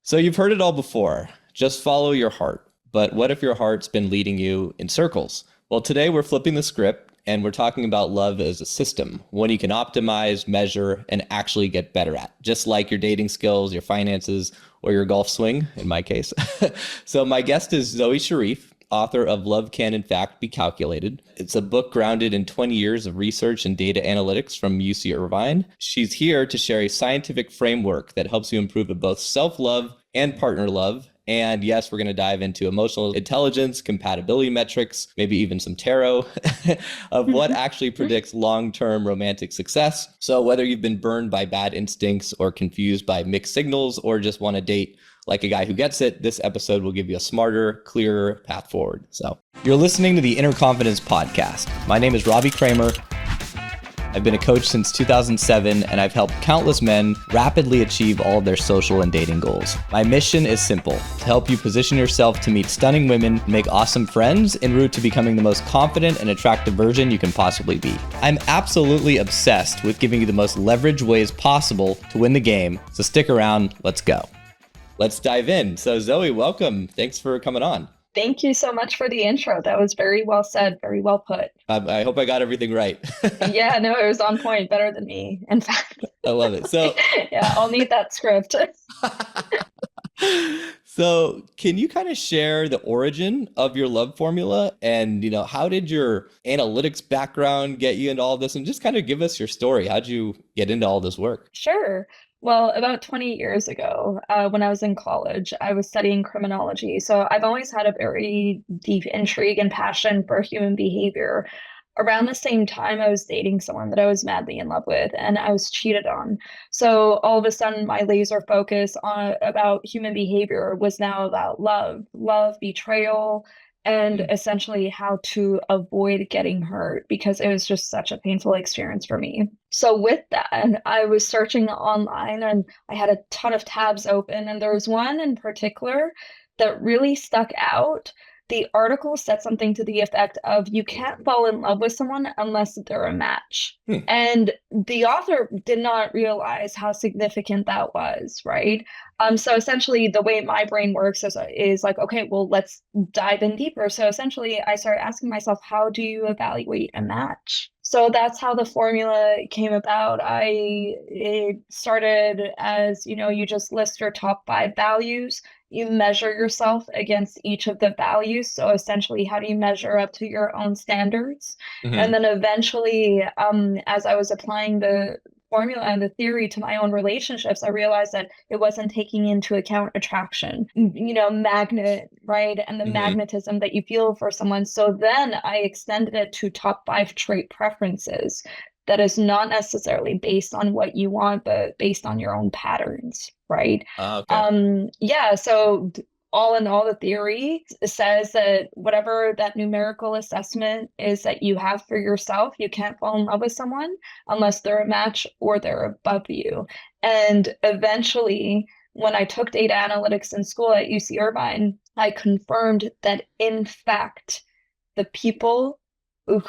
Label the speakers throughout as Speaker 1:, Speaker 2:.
Speaker 1: So you've heard it all before. Just follow your heart. But what if your heart's been leading you in circles? Well, today we're flipping the script and we're talking about love as a system, one you can optimize, measure, and actually get better at, just like your dating skills, your finances, or your golf swing, in my case. So my guest is Zoey Charif, author of Love Can in Fact Be Calculated. It's a book grounded in 20 years of research and data analytics from UC Irvine. She's here to share a scientific framework that helps you improve at both self-love and partner love. And yes, we're going to dive into emotional intelligence, compatibility metrics, maybe even some tarot of what actually predicts long-term romantic success. So whether you've been burned by bad instincts or confused by mixed signals or just want to date like a guy who gets it, this episode will give you a smarter, clearer path forward. So you're listening to the Inner Confidence Podcast. My name is Robbie Kramer. I've been a coach since 2007, and I've helped countless men rapidly achieve all of their social and dating goals. My mission is simple: to help you position yourself to meet stunning women, make awesome friends, en route to becoming the most confident and attractive version you can possibly be. I'm absolutely obsessed with giving you the most leveraged ways possible to win the game, so stick around, let's go. Let's dive in. So Zoey, welcome. Thanks for coming on.
Speaker 2: Thank you so much for the intro. That was very well said, very well put.
Speaker 1: I hope I got everything right.
Speaker 2: Yeah, no, it was on point, better than me, in fact.
Speaker 1: I love it. So
Speaker 2: yeah, I'll need that script.
Speaker 1: So can you kind of share the origin of your love formula and, how did your analytics background get you into all this, and just kind of give us your story? How'd you get into all this work?
Speaker 2: Sure. Well, about 20 years ago, when I was in college, I was studying criminology. So I've always had a very deep intrigue and passion for human behavior. Around the same time, I was dating someone that I was madly in love with, and I was cheated on. So all of a sudden, my laser focus on about human behavior was now about love, betrayal, and essentially how to avoid getting hurt, because it was just such a painful experience for me. So with that, I was searching online and I had a ton of tabs open, and there was one in particular that really stuck out. The article said something to the effect of, you can't fall in love with someone unless they're a match. And the author did not realize how significant that was, right? So essentially the way my brain works is like, okay, well, let's dive in deeper. So essentially I started asking myself, how do you evaluate a match? So that's how the formula came about. It started as, you just list your top 5 values. You measure yourself against each of the values. So essentially, how do you measure up to your own standards?
Speaker 1: Mm-hmm.
Speaker 2: And then eventually, as I was applying the formula and the theory to my own relationships, I realized that it wasn't taking into account attraction, magnet, right? And the magnetism that you feel for someone. So then I extended it to top 5 trait preferences that is not necessarily based on what you want, but based on your own patterns, right?
Speaker 1: Okay.
Speaker 2: So all in all, the theory says that whatever that numerical assessment is that you have for yourself, you can't fall in love with someone unless they're a match or they're above you. And eventually, when I took data analytics in school at UC Irvine, I confirmed that, in fact, the people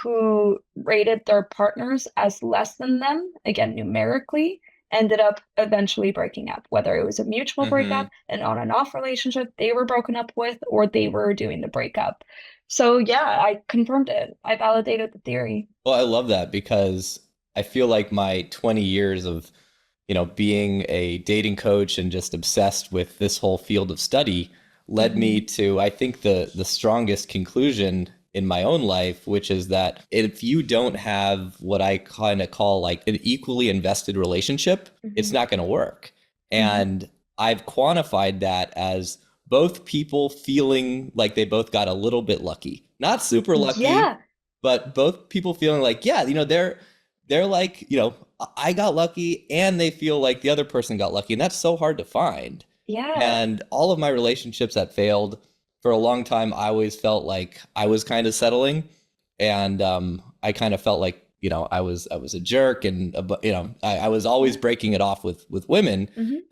Speaker 2: who rated their partners as less than them, again, numerically, ended up eventually breaking up, whether it was a mutual breakup, an on and off relationship they were broken up with, or they were doing the breakup. So yeah, I confirmed it. I validated the theory.
Speaker 1: Well, I love that, because I feel like my 20 years of, being a dating coach and just obsessed with this whole field of study led me to, I think, the strongest conclusion in my own life, which is that if you don't have what I kind of call like an equally invested relationship, it's not going to work. And I've quantified that as both people feeling like they both got a little bit lucky, not super lucky, but both people feeling like, they're like, I got lucky, and they feel like the other person got lucky. And that's so hard to find.
Speaker 2: Yeah.
Speaker 1: And all of my relationships that failed, for a long time, I always felt like I was kind of settling, and I kind of felt like, I was a jerk, and I was always breaking it off with women.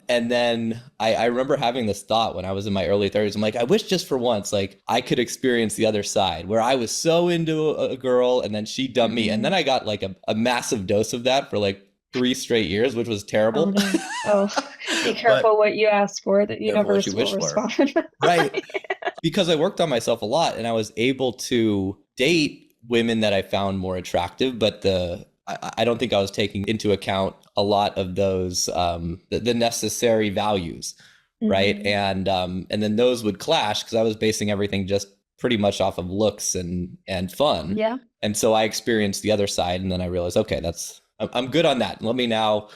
Speaker 1: And then I remember having this thought when I was in my early 30s. I'm like, I wish just for once, like, I could experience the other side, where I was so into a girl and then she dumped me, and then I got like a massive dose of that for like 3 straight years, which was
Speaker 2: Oh
Speaker 1: terrible.
Speaker 2: no. Oh, be
Speaker 1: But
Speaker 2: careful what you ask for, that
Speaker 1: careful what you
Speaker 2: universe will
Speaker 1: wish for.
Speaker 2: respond.
Speaker 1: Right. Because I worked on myself a lot and I was able to date women that I found more attractive, but I don't think I was taking into account a lot of those the necessary values, right?
Speaker 2: Hmm.
Speaker 1: And then those would clash because I was basing everything just pretty much off of looks and fun.
Speaker 2: Yeah.
Speaker 1: And so I experienced the other side, and then I realized, okay, I'm good on that. Let me now,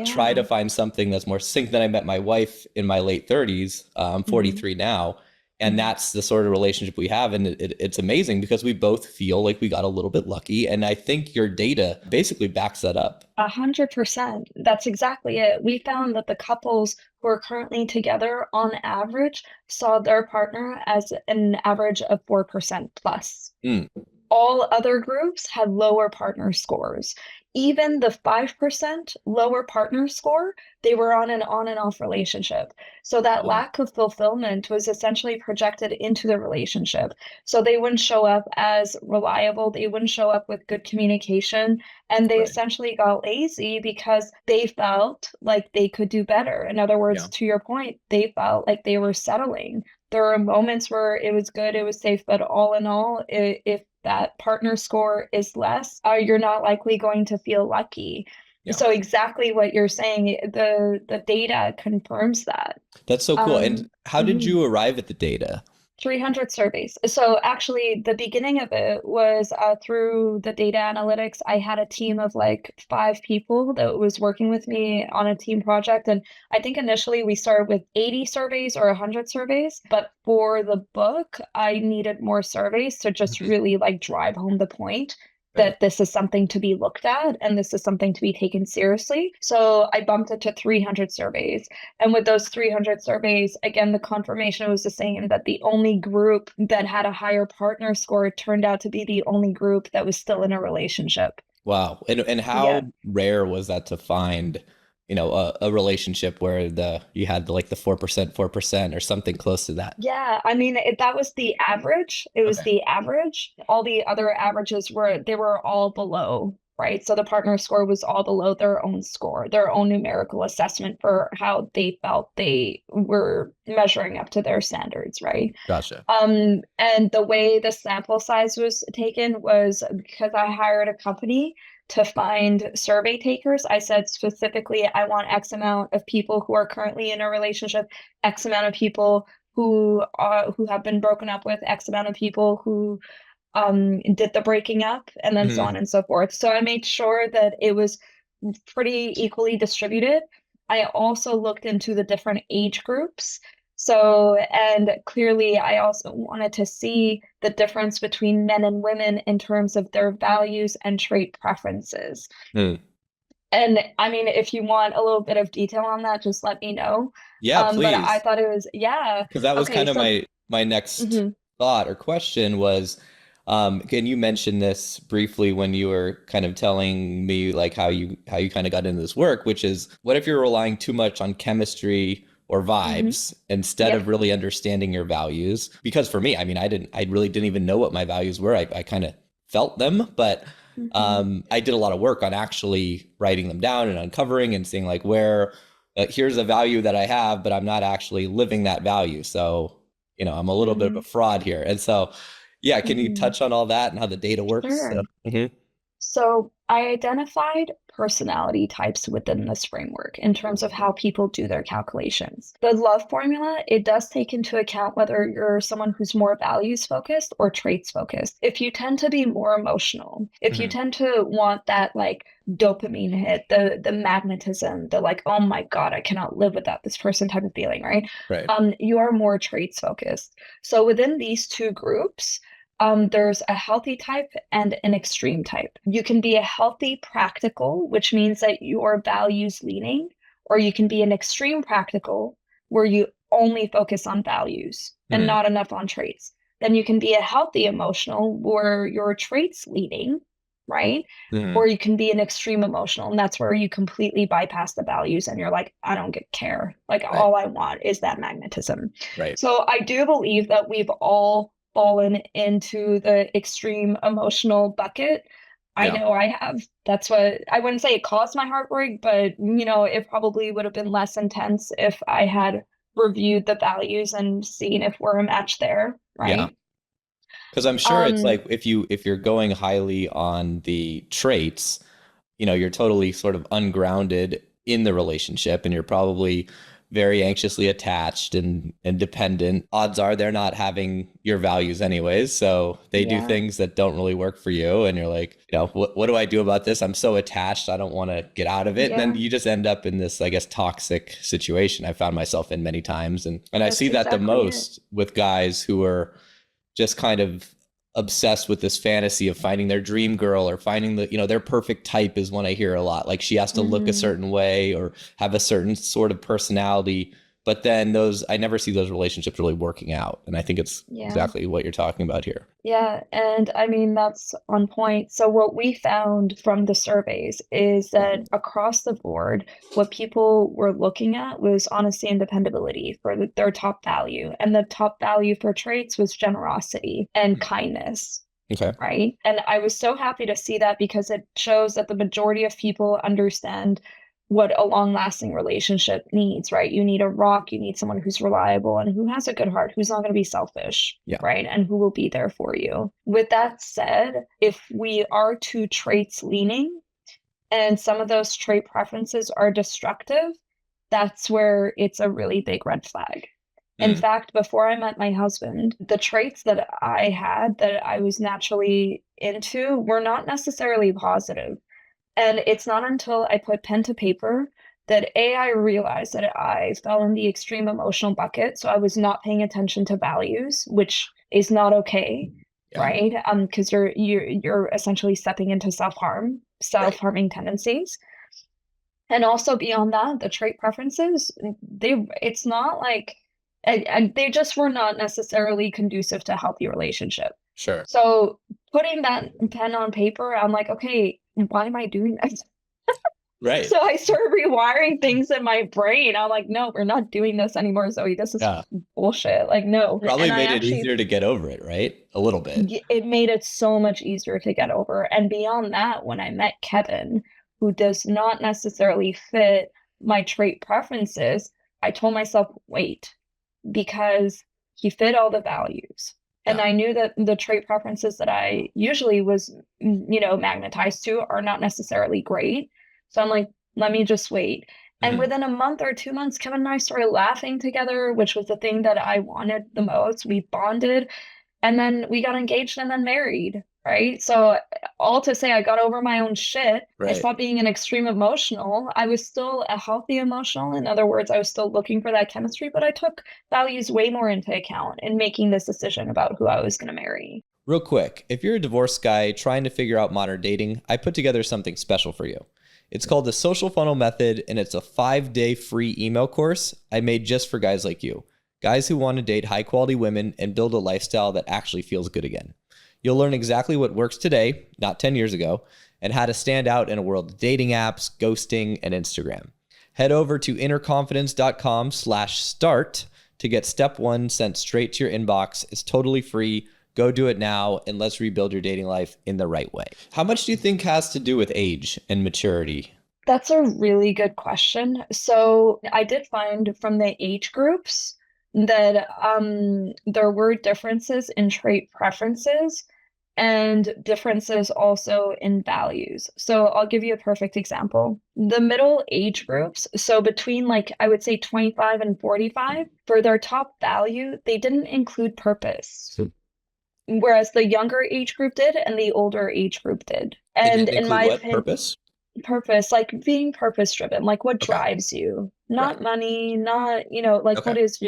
Speaker 1: try to
Speaker 2: Yeah.
Speaker 1: find something that's more sync. Then I met my wife in my late 30s. I'm
Speaker 2: Hmm.
Speaker 1: 43 now, and
Speaker 2: Hmm.
Speaker 1: that's the sort of relationship we have, and it's amazing because we both feel like we got a little bit lucky, and I think your data basically backs that up.
Speaker 2: 100%. That's exactly it. We found that the couples who are currently together, on average, saw their partner as an average of 4% plus.
Speaker 1: Mm,
Speaker 2: All other groups had lower partner scores. Even the 5% lower partner score, they were on and off relationship. So that
Speaker 1: wow.
Speaker 2: lack of fulfillment was essentially projected into the relationship. So they wouldn't show up as reliable, they wouldn't show up with good communication, and they
Speaker 1: Right.
Speaker 2: essentially got lazy because they felt like they could do better. In other
Speaker 1: Yeah.
Speaker 2: words, to your point, they felt like they were settling. There were moments where it was good, it was safe, but all in all, if that partner score is less, you're not likely going to feel lucky.
Speaker 1: Yeah.
Speaker 2: So exactly what you're saying, the data confirms that.
Speaker 1: That's so cool. And how did
Speaker 2: Mhm.
Speaker 1: you arrive at the data?
Speaker 2: 300 surveys. So actually, the beginning of it was through the data analytics. I had a team of like 5 people that was working with me on a team project. And I think initially we started with 80 surveys or 100 surveys. But for the book, I needed more surveys to just
Speaker 1: Mhm.
Speaker 2: really like drive home the point
Speaker 1: Right.
Speaker 2: that this is something to be looked at and this is something to be taken seriously. So I bumped it to 300 surveys. And with those 300 surveys, again, the confirmation was the same, that the only group that had a higher partner score turned out to be the only group that was still in a relationship.
Speaker 1: Wow. And how
Speaker 2: Yeah.
Speaker 1: rare was that to find, a relationship where you had like the 4% or something close to that?
Speaker 2: Yeah, I mean, that was the average. It was
Speaker 1: Okay.
Speaker 2: the average. All the other averages they were all below, right? So the partner score was all below their own score, their own numerical assessment for how they felt they were measuring up to their standards, right?
Speaker 1: Gotcha.
Speaker 2: And the way the sample size was taken was because I hired a company to find survey takers. I said specifically, I want X amount of people who are currently in a relationship, X amount of people who have been broken up with, X amount of people who did the breaking up, and then so
Speaker 1: Hmm.
Speaker 2: on and so forth. So I made sure that it was pretty equally distributed. I also looked into the different age groups. So, and clearly, I also wanted to see the difference between men and women in terms of their values and trait preferences.
Speaker 1: Hmm.
Speaker 2: And I mean, if you want a little bit of detail on that, just let me know.
Speaker 1: Yeah,
Speaker 2: But I
Speaker 1: please.
Speaker 2: thought it was, yeah.
Speaker 1: Because that was
Speaker 2: Okay,
Speaker 1: kind of
Speaker 2: so
Speaker 1: my next
Speaker 2: mhm,
Speaker 1: thought or question was, can you mention this briefly when you were kind of telling me like how you kind of got into this work, which is what if you're relying too much on chemistry or
Speaker 2: mhm,
Speaker 1: vibes instead of
Speaker 2: yep.
Speaker 1: really understanding your values? Because for me, I mean, I really didn't even know what my values were. I kind of felt them, but
Speaker 2: Mhm,
Speaker 1: I did a lot of work on actually writing them down and uncovering and seeing like where here's a value that I have, but I'm not actually living that value. So, I'm a little bit of a
Speaker 2: mhm,
Speaker 1: fraud here. And so, yeah, can you
Speaker 2: mhm.
Speaker 1: touch on all that and how the data works?
Speaker 2: Sure.
Speaker 1: Mhm.
Speaker 2: So I identified personality types within this framework in terms of how people do their calculations. The love formula, it does take into account whether you're someone who's more values focused or traits focused. If you tend to be more emotional, if you
Speaker 1: Mhm.
Speaker 2: tend to want that like dopamine hit, the magnetism, the like, oh my God, I cannot live without this person type of feeling, right?
Speaker 1: Right.
Speaker 2: You are more traits focused. So within these two groups, there's a healthy type and an extreme type. You can be a healthy practical, which means that your values leaning, or you can be an extreme practical where you only focus on values and
Speaker 1: Mhm.
Speaker 2: not enough on traits. Then you can be a healthy emotional where your traits leading, right? Or
Speaker 1: Mhm.
Speaker 2: you can be an extreme emotional, and that's where you completely bypass the values and you're like, I don't get care. Like
Speaker 1: Right.
Speaker 2: all I want is that magnetism.
Speaker 1: Right.
Speaker 2: So I do believe that we've all fallen into the extreme emotional bucket. I
Speaker 1: Yeah.
Speaker 2: know I have. That's what I wouldn't say it caused my heartbreak, but it probably would have been less intense if I had reviewed the values and seen if we're a match there,
Speaker 1: Yeah.
Speaker 2: right?
Speaker 1: Because I'm sure it's
Speaker 2: Um,
Speaker 1: like if you're going highly on the traits, you're totally sort of ungrounded in the relationship and you're probably very anxiously attached and dependent. Odds are they're not having your values anyways. So they do
Speaker 2: yeah,
Speaker 1: things that don't really work for you. And you're like, what do I do about this? I'm so attached. I don't want to get out of it. And then
Speaker 2: yeah,
Speaker 1: you just end up in this, I guess, toxic situation I found myself in many times. And I see
Speaker 2: that's
Speaker 1: that the
Speaker 2: exactly it.
Speaker 1: most with guys who are just kind of obsessed with this fantasy of finding their dream girl or finding their perfect type is one I hear a lot. Like she has to look a
Speaker 2: Hmm.
Speaker 1: certain way or have a certain sort of personality. But then I never see those relationships really working out. And I think it's
Speaker 2: Yeah.
Speaker 1: exactly what you're talking about here.
Speaker 2: Yeah, and I mean, that's on point. So, what we found from the surveys is that across the board, what people were looking at was honesty and dependability for their top value. And the top value for traits was generosity and kindness,
Speaker 1: Okay.
Speaker 2: right? And I was so happy to see that because it shows that the majority of people understand what a long-lasting relationship needs, right? You need a rock, you need someone who's reliable and who has a good heart, who's not going to be selfish,
Speaker 1: Yeah.
Speaker 2: right? And who will be there for you. With that said, if we are too traits leaning and some of those trait preferences are destructive, that's where it's a really big red flag. In
Speaker 1: Mm.
Speaker 2: fact, before I met my husband, the traits that I had that I was naturally into were not necessarily positive. And it's not until I put pen to paper that I realized that I fell in the extreme emotional bucket. So I was not paying attention to values, which is not okay,
Speaker 1: Yeah.
Speaker 2: right? Because you're essentially stepping into
Speaker 1: Right.
Speaker 2: self-harming tendencies. And also beyond that, the trait preferences, it's not like and they just were not necessarily conducive to a healthy relationship.
Speaker 1: Sure.
Speaker 2: So putting that pen on paper, I'm like, okay, why am I doing this?
Speaker 1: Right.
Speaker 2: So I started rewiring things in my brain. I'm like, no, we're not doing this anymore, Zoe. This is
Speaker 1: Yeah.
Speaker 2: bullshit. Like, no.
Speaker 1: Probably
Speaker 2: And I
Speaker 1: made it
Speaker 2: actually,
Speaker 1: easier to get over it, right? A little bit.
Speaker 2: it made it so much easier to get over. And beyond that, when I met Kevin, who does not necessarily fit my trait preferences, I told myself, wait, because he fit all the values. And
Speaker 1: Yeah.
Speaker 2: I knew that the trait preferences that I usually was, magnetized to are not necessarily great. So I'm like, let me just wait. And
Speaker 1: Mhm.
Speaker 2: within a month or 2 months, Kevin and I started laughing together, which was the thing that I wanted the most. We bonded and then we got engaged and then married, right? So all to say I got over my own shit. I
Speaker 1: Right.
Speaker 2: stopped being an extreme emotional. I was still a healthy emotional. In other words, I was still looking for that chemistry, but I took values way more into account in making this decision about who I was going to marry.
Speaker 1: Real quick, if you're a divorced guy trying to figure out modern dating, I put together something special for you. It's called the Social Funnel Method, and it's a 5-day free email course I made just for guys like you, guys who want to date high quality women and build a lifestyle that actually feels good again. You'll learn exactly what works today, not 10 years ago, and how to stand out in a world of dating apps, ghosting, and Instagram. Head over to innerconfidence.com/start to get step one sent straight to your inbox. It's totally free. Go do it now and let's rebuild your dating life in the right way. How much do you think has to do with age and maturity?
Speaker 2: That's a really good question. So I did find from the age groups that there were differences in trait preferences and differences also in values. So I'll give you a perfect example. The middle age groups, so between like I would say 25 and 45, for their top value, they didn't include purpose. Whereas the younger age group did and the older age group did.
Speaker 1: They
Speaker 2: And
Speaker 1: didn't
Speaker 2: in
Speaker 1: include
Speaker 2: my
Speaker 1: what?
Speaker 2: opinion,
Speaker 1: Purpose?
Speaker 2: purpose, like being purpose driven, like what
Speaker 1: Okay.
Speaker 2: drives you,
Speaker 1: Right.
Speaker 2: not money, not, like
Speaker 1: Okay.
Speaker 2: what is,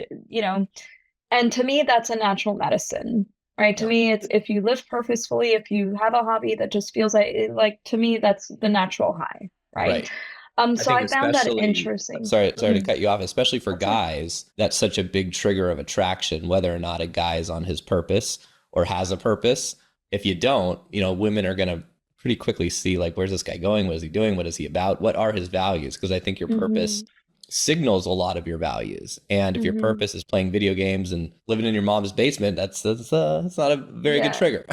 Speaker 2: and to me, that's a natural medicine, right? To
Speaker 1: Yeah.
Speaker 2: me, it's if you live purposefully, if you have a hobby that just feels like to me, that's the natural high, right?
Speaker 1: Right. I
Speaker 2: So
Speaker 1: think
Speaker 2: I found that
Speaker 1: especially,
Speaker 2: interesting.
Speaker 1: sorry to
Speaker 2: Mhm.
Speaker 1: cut you off, especially for
Speaker 2: That's okay.
Speaker 1: guys, that's such a big trigger of attraction, whether or not a guy is on his purpose or has a purpose. If you don't, women are going to pretty quickly see like, where's this guy going? What is he doing? What is he about? What are his values? Because I think your purpose
Speaker 2: Hmm.
Speaker 1: signals a lot of your values. And if your
Speaker 2: Hmm.
Speaker 1: purpose is playing video games and living in your mom's basement, that's not a very good
Speaker 2: Yeah,
Speaker 1: trigger.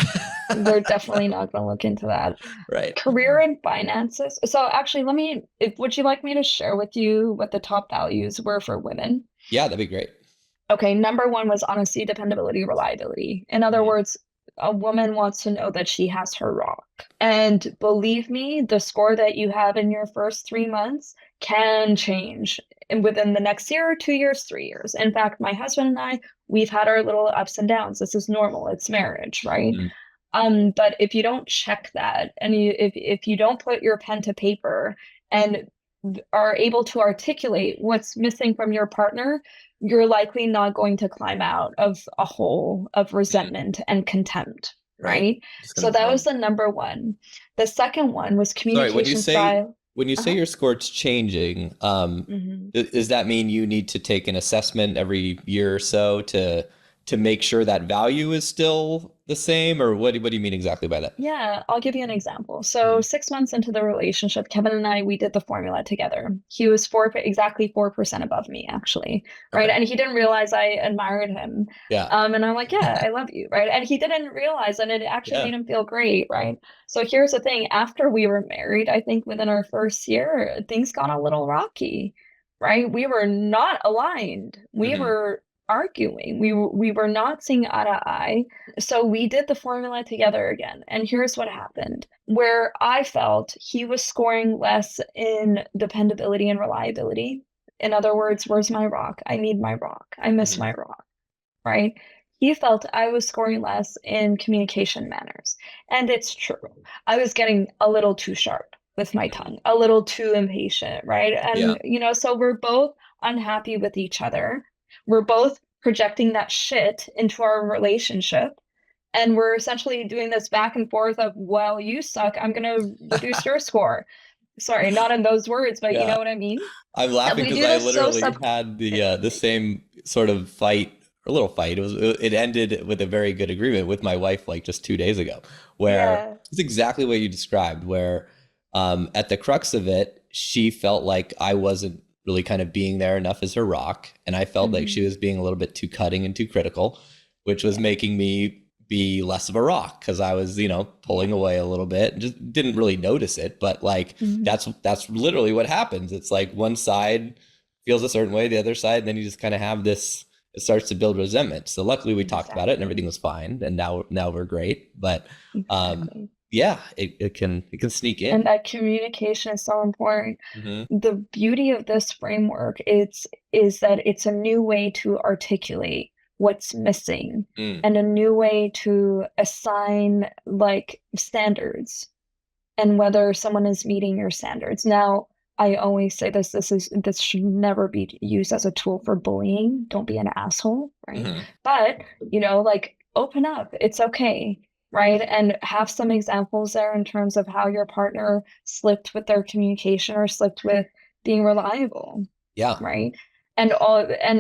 Speaker 2: they're definitely not going to look into that.
Speaker 1: Right.
Speaker 2: Career and finances. So actually, would you like me to share with you what the top values were for women?
Speaker 1: Yeah, that'd be great.
Speaker 2: Okay, number one was honesty, dependability, reliability. In other
Speaker 1: Mhm.
Speaker 2: words, a woman wants to know that she has her rock. And believe me, the score that you have in your first 3 months can change within the next year, 2 years, 3 years. In fact, my husband and I, we've had our little ups and downs. This is normal. It's marriage, right?
Speaker 1: Mhm.
Speaker 2: But if you don't check that and if you don't put your pen to paper and are able to articulate what's missing from your partner, you're likely not going to climb out of a hole of
Speaker 1: Mhm.
Speaker 2: resentment and contempt,
Speaker 1: Right.
Speaker 2: right?
Speaker 1: Just
Speaker 2: So
Speaker 1: gonna
Speaker 2: that was
Speaker 1: blend.
Speaker 2: the number one. The second one was
Speaker 1: Sorry,
Speaker 2: communication style.
Speaker 1: when you say
Speaker 2: Uh-huh.
Speaker 1: your score's changing,
Speaker 2: Mhm.
Speaker 1: does that mean you need to take an assessment every year or so to make sure that value is still the same, or what do you mean exactly by that?
Speaker 2: Yeah, I'll give you an example. So
Speaker 1: Mhm.
Speaker 2: 6 months into the relationship, Kevin and I, we did the formula together. He was exactly 4% above me, actually, right?
Speaker 1: Okay.
Speaker 2: And he didn't realize I admired him.
Speaker 1: Yeah.
Speaker 2: And I'm like, yeah, I love you, right? And he didn't realize, and it actually
Speaker 1: Yeah.
Speaker 2: made him feel great, right? So here's the thing. After we were married, I think within our first year, things got a little rocky, right? We were not aligned. We
Speaker 1: Hmm.
Speaker 2: were arguing. We were not seeing eye to eye, so we did the formula together again. And here's what happened. Where I felt he was scoring less in dependability and reliability. In other words, where's my rock? I need my rock. I miss
Speaker 1: Hmm.
Speaker 2: my rock, right? He felt I was scoring less in communication manners. And it's true. I was getting a little too sharp with my
Speaker 1: Hmm.
Speaker 2: tongue, a little too impatient, right?
Speaker 1: Yeah.
Speaker 2: And, so we're both unhappy with each other. We're both projecting that shit into our relationship, and we're essentially doing this back and forth of, well, you suck, I'm going to reduce your score. Sorry, not in those words, but you
Speaker 1: Yeah.
Speaker 2: know what I mean.
Speaker 1: I'm
Speaker 2: And
Speaker 1: laughing
Speaker 2: we
Speaker 1: because
Speaker 2: do
Speaker 1: I
Speaker 2: this so
Speaker 1: literally had the same sort of fight, a little fight. It ended with a very good agreement with my wife like just 2 days ago, where
Speaker 2: yeah.
Speaker 1: it's exactly what you described. Where at the crux of it, she felt like I wasn't really kind of being there enough as her rock, and I felt like she
Speaker 2: Hmm.
Speaker 1: was being a little bit too cutting and too critical, which was
Speaker 2: Yeah.
Speaker 1: making me be less of a rock because I was, pulling
Speaker 2: Yeah.
Speaker 1: away a little bit. Just didn't really notice it, but like
Speaker 2: Mhm.
Speaker 1: that's literally what happens. It's like one side feels a certain way, the other side, and then you just kind of have this. It starts to build resentment. So luckily, we talked about it, and everything
Speaker 2: Exactly.
Speaker 1: was fine, and now we're great. But
Speaker 2: Exactly.
Speaker 1: yeah, it can sneak
Speaker 2: And
Speaker 1: in.
Speaker 2: that communication is so important.
Speaker 1: Hmm.
Speaker 2: The beauty of this framework is that it's a new way to articulate what's missing
Speaker 1: Mm.
Speaker 2: and a new way to assign like standards and whether someone is meeting your standards. Now, I always say this should never be used as a tool for bullying. Don't be an asshole, right?
Speaker 1: Hmm.
Speaker 2: But, like open up. It's okay, right? And have some examples there in terms of how your partner slipped with their communication or slipped with being reliable,
Speaker 1: Yeah.
Speaker 2: right? And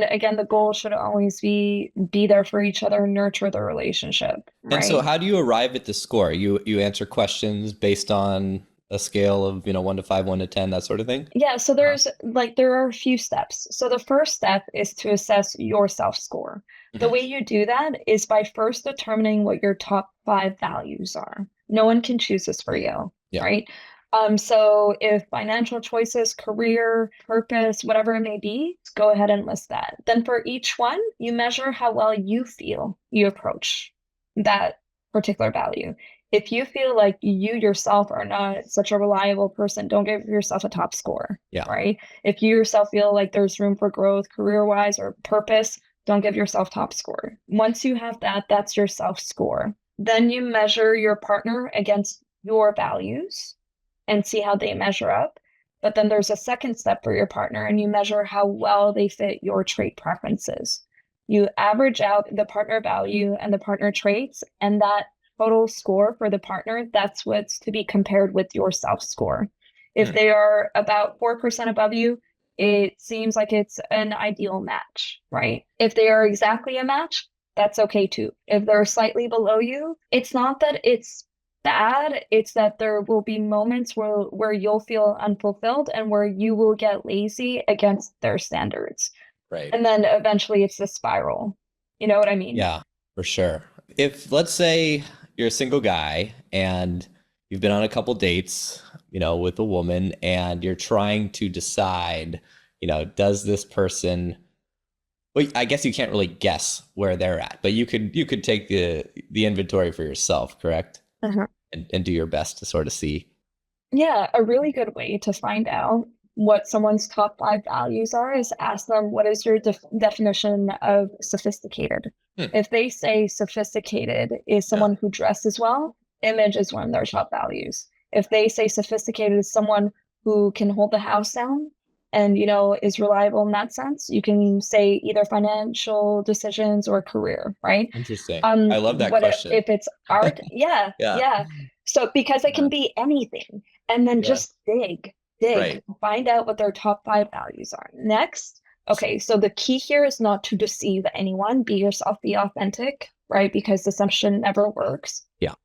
Speaker 2: again, the goal should always be there for each other, nurture the relationship,
Speaker 1: And so,
Speaker 2: right?
Speaker 1: how do you arrive at the score? You answer questions based on a scale of 1 to 5, 1 to 10, that sort of thing.
Speaker 2: Yeah, so
Speaker 1: Uh-huh.
Speaker 2: there are a few steps. So the first step is to assess your self-score. The
Speaker 1: Hmm.
Speaker 2: way you do that is by first determining what your top five values are. No one can choose this for you,
Speaker 1: Yeah.
Speaker 2: right? So if financial choices, career, purpose, whatever it may be, go ahead and list that. Then for each one, you measure how well you feel you approach that particular value. If you feel like you yourself are not such a reliable person, don't give yourself a top score,
Speaker 1: Yeah.
Speaker 2: right? If you yourself feel like there's room for growth career-wise or purpose, don't give yourself top score. Once you have that, that's your self score. Then you measure your partner against your values and see how they measure up. But then there's a second step for your partner, and you measure how well they fit your trait preferences. You average out the partner value and the partner traits, and that total score for the partner, that's what's to be compared with your self score. If
Speaker 1: Hmm.
Speaker 2: they are about 4% above you, it seems like it's an ideal match, right? If they are exactly a match, that's okay too. If they're slightly below you, it's not that it's bad, it's that there will be moments where you'll feel unfulfilled and where you will get lazy against their standards.
Speaker 1: Right.
Speaker 2: And then eventually it's a spiral. You know what I mean?
Speaker 1: Yeah, for sure. If let's say you're a single guy and you've been on a couple dates, with a woman and you're trying to decide, does this person, well, I guess you can't really guess where they're at, but you could take the inventory for yourself, correct?
Speaker 2: Uh-huh.
Speaker 1: And do your best to sort of see.
Speaker 2: Yeah, a really good way to find out what someone's top 5 values are is ask them, what is your definition of sophisticated?
Speaker 1: Hmm.
Speaker 2: If they say sophisticated is someone who dresses well, image is one of their top values. If they say sophisticated is someone who can hold the house down and, is reliable in that sense, you can say either financial decisions or career, right?
Speaker 1: Interesting. I love that
Speaker 2: What
Speaker 1: question.
Speaker 2: if it's art? Yeah,
Speaker 1: Yeah.
Speaker 2: yeah. So because it
Speaker 1: Yeah.
Speaker 2: can be anything, and then
Speaker 1: Yeah.
Speaker 2: just dig,
Speaker 1: Right.
Speaker 2: find out what their top 5 values are. Next, okay, so the key here is not to deceive anyone. Be yourself, be authentic, right? Because deception never works.
Speaker 1: Yeah.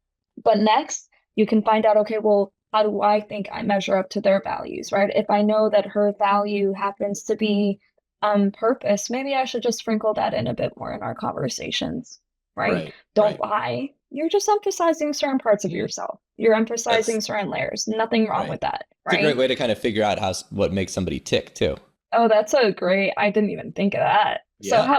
Speaker 2: But next, you can find out, okay, well, how do I think I measure up to their values, right? If I know that her value happens to be purpose, maybe I should just sprinkle that in a bit more in our conversations, right?
Speaker 1: Right.
Speaker 2: Don't
Speaker 1: Right.
Speaker 2: lie. You're just emphasizing certain parts of yourself. You're emphasizing
Speaker 1: That's
Speaker 2: certain layers. Nothing wrong
Speaker 1: right.
Speaker 2: with that,
Speaker 1: It's a great
Speaker 2: right?
Speaker 1: way to kind of figure out what makes somebody tick too.
Speaker 2: Oh, that's so great. I didn't even think of that. So
Speaker 1: Yeah.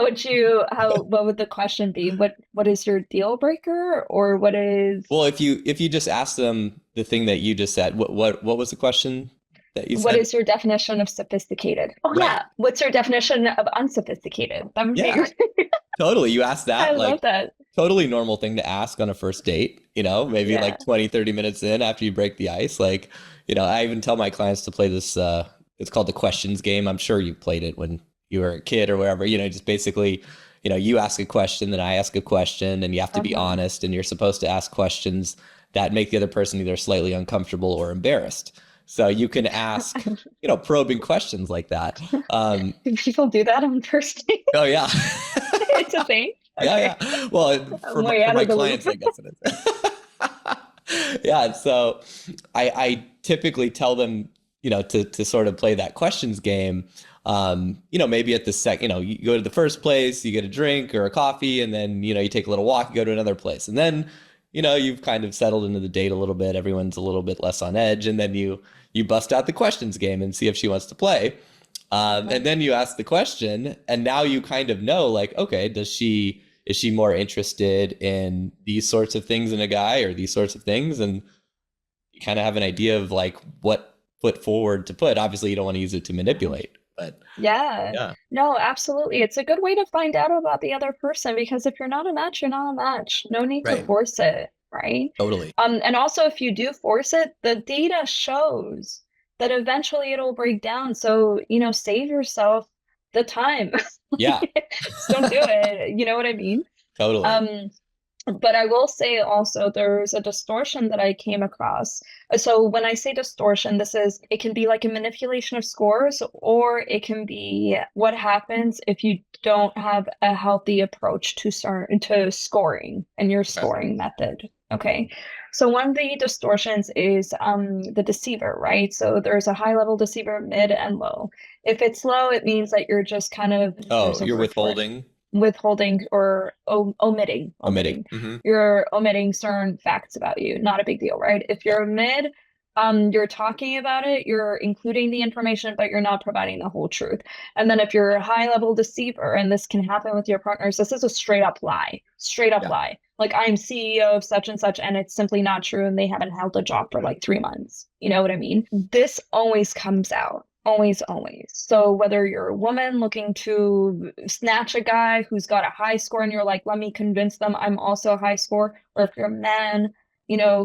Speaker 2: what would the question be? What is your deal breaker, or what is
Speaker 1: Well, if you just ask them the thing that you just said, what was the question that you
Speaker 2: what
Speaker 1: said?
Speaker 2: is your definition of sophisticated? Oh
Speaker 1: Right.
Speaker 2: yeah. What's your definition of unsophisticated? That would be
Speaker 1: Yeah. Totally. You ask
Speaker 2: I
Speaker 1: that,
Speaker 2: love
Speaker 1: like,
Speaker 2: that.
Speaker 1: totally normal thing to ask on a first date, maybe
Speaker 2: Yeah.
Speaker 1: like 20, 30 minutes in after you break the ice. Like, I even tell my clients to play this, it's called the questions game. I'm sure you played it when you were a kid or wherever, just basically, you ask a question, then I ask a question, and you have to be
Speaker 2: Uh-huh.
Speaker 1: honest, and you're supposed to ask questions that make the other person either slightly uncomfortable or embarrassed. So you can ask, probing questions like that.
Speaker 2: Do people do that on first date?
Speaker 1: Oh yeah.
Speaker 2: It's a thing.
Speaker 1: Yeah,
Speaker 2: Okay.
Speaker 1: yeah. Well,
Speaker 2: I'm
Speaker 1: for my,
Speaker 2: way
Speaker 1: for
Speaker 2: out
Speaker 1: my
Speaker 2: of the loop.
Speaker 1: clients, I guess it is. Yeah, so I typically tell them, to sort of play that questions game. Maybe at the you go to the first place, you get a drink or a coffee, and then, you take a little walk, you go to another place. And then, you've kind of settled into the date a little bit, everyone's a little bit less on edge, and then you bust out the questions game and see if she wants to play. And then you ask the question, and now you kind of know, like, okay, is she more interested in these sorts of things in a guy or these sorts of things? And you kind of have an idea of like what foot forward to put. Obviously, you don't want to use it to manipulate, but
Speaker 2: Yeah.
Speaker 1: yeah,
Speaker 2: No, absolutely. It's a good way to find out about the other person because if you're not a match, you're not a match. No need to
Speaker 1: right,
Speaker 2: force it, right?
Speaker 1: totally.
Speaker 2: And also if you do force it, the data shows that eventually it'll break down. So, save yourself the time.
Speaker 1: Yeah,
Speaker 2: Just don't do it. You know what I mean?
Speaker 1: totally.
Speaker 2: Um, but I will say also there's a distortion that I came across. So when I say distortion, it can be like a manipulation of scores, or it can be what happens if you don't have a healthy approach to scoring and your
Speaker 1: Okay.
Speaker 2: scoring method. Okay. So one of the distortions is the deceiver, right? So there's a high level deceiver, mid, and low. If it's low, it means that you're just kind of,
Speaker 1: Oh,
Speaker 2: there's a
Speaker 1: you're
Speaker 2: word for it,
Speaker 1: withholding,
Speaker 2: withholding or omitting
Speaker 1: omitting.
Speaker 2: omitting
Speaker 1: Hmm.
Speaker 2: you're omitting certain facts about you. Not a big deal, right? If
Speaker 1: Yeah.
Speaker 2: you're mid, you're talking about it, you're including the information, but you're not providing the whole truth. And then if you're a high level deceiver, and this can happen with your partners, this is a straight up
Speaker 1: Yeah.
Speaker 2: lie. Like, I'm CEO of such and such, and it's simply not true, and they haven't held a job for like 3 months. You know what I mean? This always comes out. Always, always. So whether you're a woman looking to snatch a guy who's got a high score and you're like, let me convince them I'm also a high score, or if you're a man,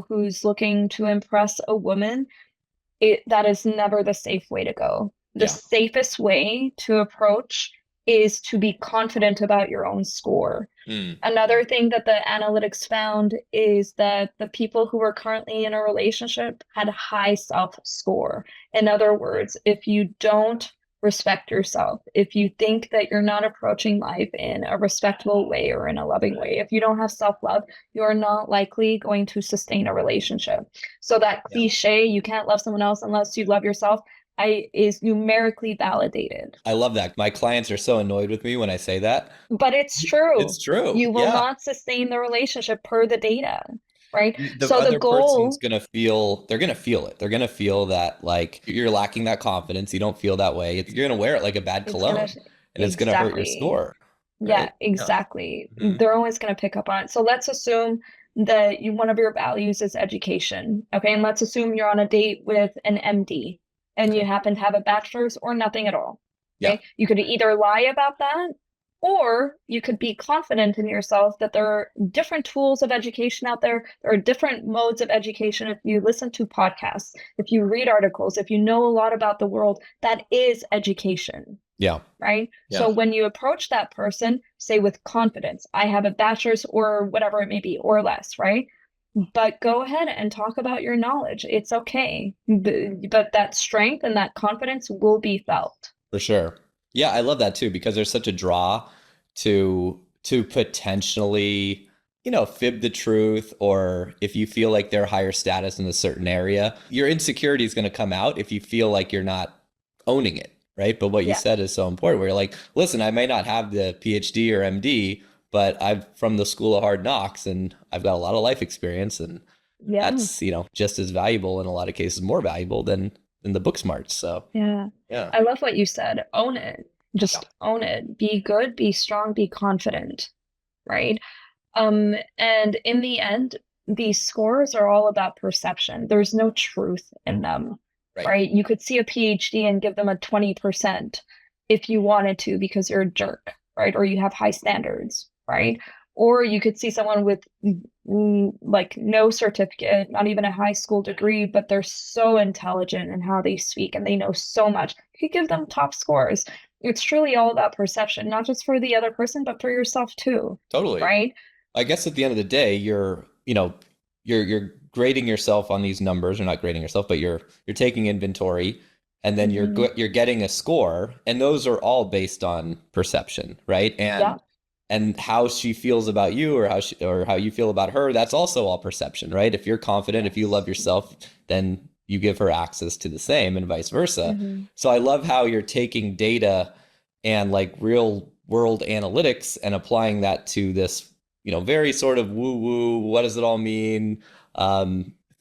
Speaker 2: who's looking to impress a woman, that is never the safe way to go. The
Speaker 1: Yeah.
Speaker 2: safest way to approach is to be confident about your own score.
Speaker 1: Mm.
Speaker 2: Another thing that the analytics found is that the people who were currently in a relationship had high self-score. In other words, if you don't respect yourself. If you think that you're not approaching life in a respectable way or in a loving way, if you don't have self-love, you are not likely going to sustain a relationship. So that
Speaker 1: Yeah.
Speaker 2: cliche, you can't love someone else unless you love yourself, is numerically validated.
Speaker 1: I love that. My clients are so annoyed with me when I say that.
Speaker 2: But it's true.
Speaker 1: It's true.
Speaker 2: You will
Speaker 1: Yeah.
Speaker 2: not sustain the relationship per the data, right?
Speaker 1: The
Speaker 2: So the
Speaker 1: other person's
Speaker 2: goal,
Speaker 1: gonna feel, they're gonna feel it. They're gonna feel that like you're lacking that confidence. You don't feel that way. You're gonna wear it like a bad
Speaker 2: it's gonna,
Speaker 1: cologne, and it's gonna hurt your
Speaker 2: exactly.
Speaker 1: score,
Speaker 2: Yeah,
Speaker 1: right? Yeah.
Speaker 2: exactly.
Speaker 1: Mhm.
Speaker 2: They're always going to pick up on it. So let's assume that one of your values is education. Okay. And let's assume you're on a date with an MD and you
Speaker 1: Okay.
Speaker 2: happen to have a bachelor's or nothing at all.
Speaker 1: Yeah.
Speaker 2: Okay. You could either lie about that or you could be confident in yourself that there are different tools of education out there. There are different modes of education. If you listen to podcasts, if you read articles, if you know a lot about the world, that is education.
Speaker 1: Yeah.
Speaker 2: Right?
Speaker 1: Yeah.
Speaker 2: So when you approach that person, say with confidence, I have a bachelor's or whatever it may be, or less, right? But go ahead and talk about your knowledge. It's okay. But that strength and that confidence will be felt.
Speaker 1: For sure. Yeah, I love that too because there's such a draw to potentially, fib the truth, or if you feel like they're higher status in a certain area, your insecurity is going to come out if you feel like you're not owning it, right? But what you
Speaker 2: Yeah.
Speaker 1: said is so important. Where you're like, listen, I may not have the PhD or MD, but I'm from the school of hard knocks and I've got a lot of life experience, and
Speaker 2: Yeah.
Speaker 1: that's, just as valuable, in a lot of cases more valuable than the book smarts. So
Speaker 2: Yeah.
Speaker 1: yeah.
Speaker 2: I love what you said. Own it.
Speaker 1: Yeah.
Speaker 2: Just own it. Be good, be strong, be confident, right? And in the end, these scores are all about perception. There's no truth in them,
Speaker 1: Right.
Speaker 2: right? You could see a PhD and give them a 20% if you wanted to because you're a jerk, right? Or you have high standards, right? Or you could see someone with like no certificate, not even a high school degree, but they're so intelligent in how they speak and they know so much. You could give them top scores. It's truly all about perception, not just for the other person, but for yourself too,
Speaker 1: Totally.
Speaker 2: right?
Speaker 1: I guess at the end of the day, you're grading yourself on these numbers, or not grading yourself, but you're taking inventory, and then
Speaker 2: Mhm.
Speaker 1: you're getting a score, and those are all based on perception, right?
Speaker 2: Yeah.
Speaker 1: And how she feels about you, or how you feel about her, that's also all perception, right? If you're confident, if you love yourself, then you give her access to the same, and vice versa.
Speaker 2: Hmm.
Speaker 1: So I love how you're taking data and like real world analytics and applying that to this, very sort of woo woo, what does it all mean?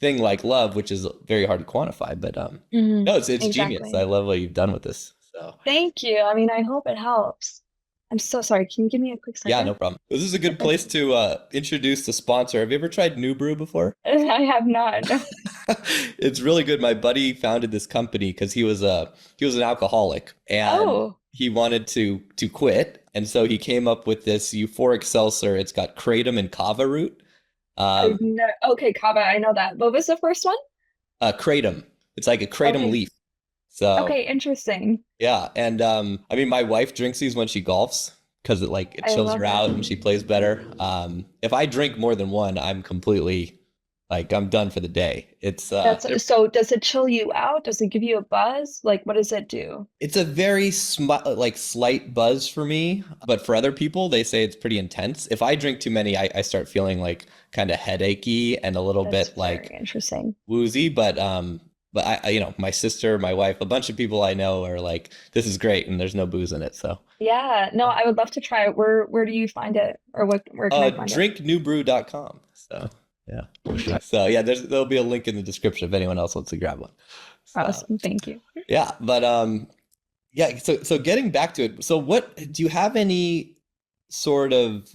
Speaker 1: Thing like love, which is very hard to quantify, but
Speaker 2: Hmm.
Speaker 1: no, it's genius. I
Speaker 2: Exactly.
Speaker 1: love what you've done with this. So
Speaker 2: Thank you. I mean, I hope it helps. I'm so sorry. Can you give me a quick
Speaker 1: yeah, no
Speaker 2: second?
Speaker 1: problem. This is a good place to introduce the sponsor. Have you ever tried New Brew before?
Speaker 2: I have not. No.
Speaker 1: It's really good. My buddy founded this company because he was an alcoholic, and
Speaker 2: Oh,
Speaker 1: he wanted to quit, and so he came up with this euphoric seltzer. It's got kratom and kava root.
Speaker 2: I've
Speaker 1: Um,
Speaker 2: no. Okay, kava. I know that. What was the first one?
Speaker 1: kratom. It's like a kratom
Speaker 2: Okay.
Speaker 1: leaf. So
Speaker 2: Okay, interesting.
Speaker 1: yeah, and I mean, my wife drinks these when she golfs because it
Speaker 2: I
Speaker 1: chills
Speaker 2: love
Speaker 1: her
Speaker 2: it.
Speaker 1: out and she plays better. If I drink more than one, I'm completely like I'm done for the day.
Speaker 2: That's so. Does it chill you out? Does it give you a buzz? Like, what does it do?
Speaker 1: it's a very slight buzz for me, but for other people, they say it's pretty intense. If I drink too many, I start feeling like kind of headachy and a little
Speaker 2: That's
Speaker 1: bit
Speaker 2: very
Speaker 1: like
Speaker 2: interesting.
Speaker 1: woozy. But my sister, my wife, a bunch of people I know are like, this is great, and there's no booze in it. So
Speaker 2: Yeah. No, I would love to try it. Where do you find it, or where can I find it?
Speaker 1: drinknewbrew.com. So yeah. So yeah, there'll be a link in the description if anyone else wants to grab one. So
Speaker 2: Awesome. Thank you.
Speaker 1: yeah, but yeah, so getting back to it. So what do you have any sort of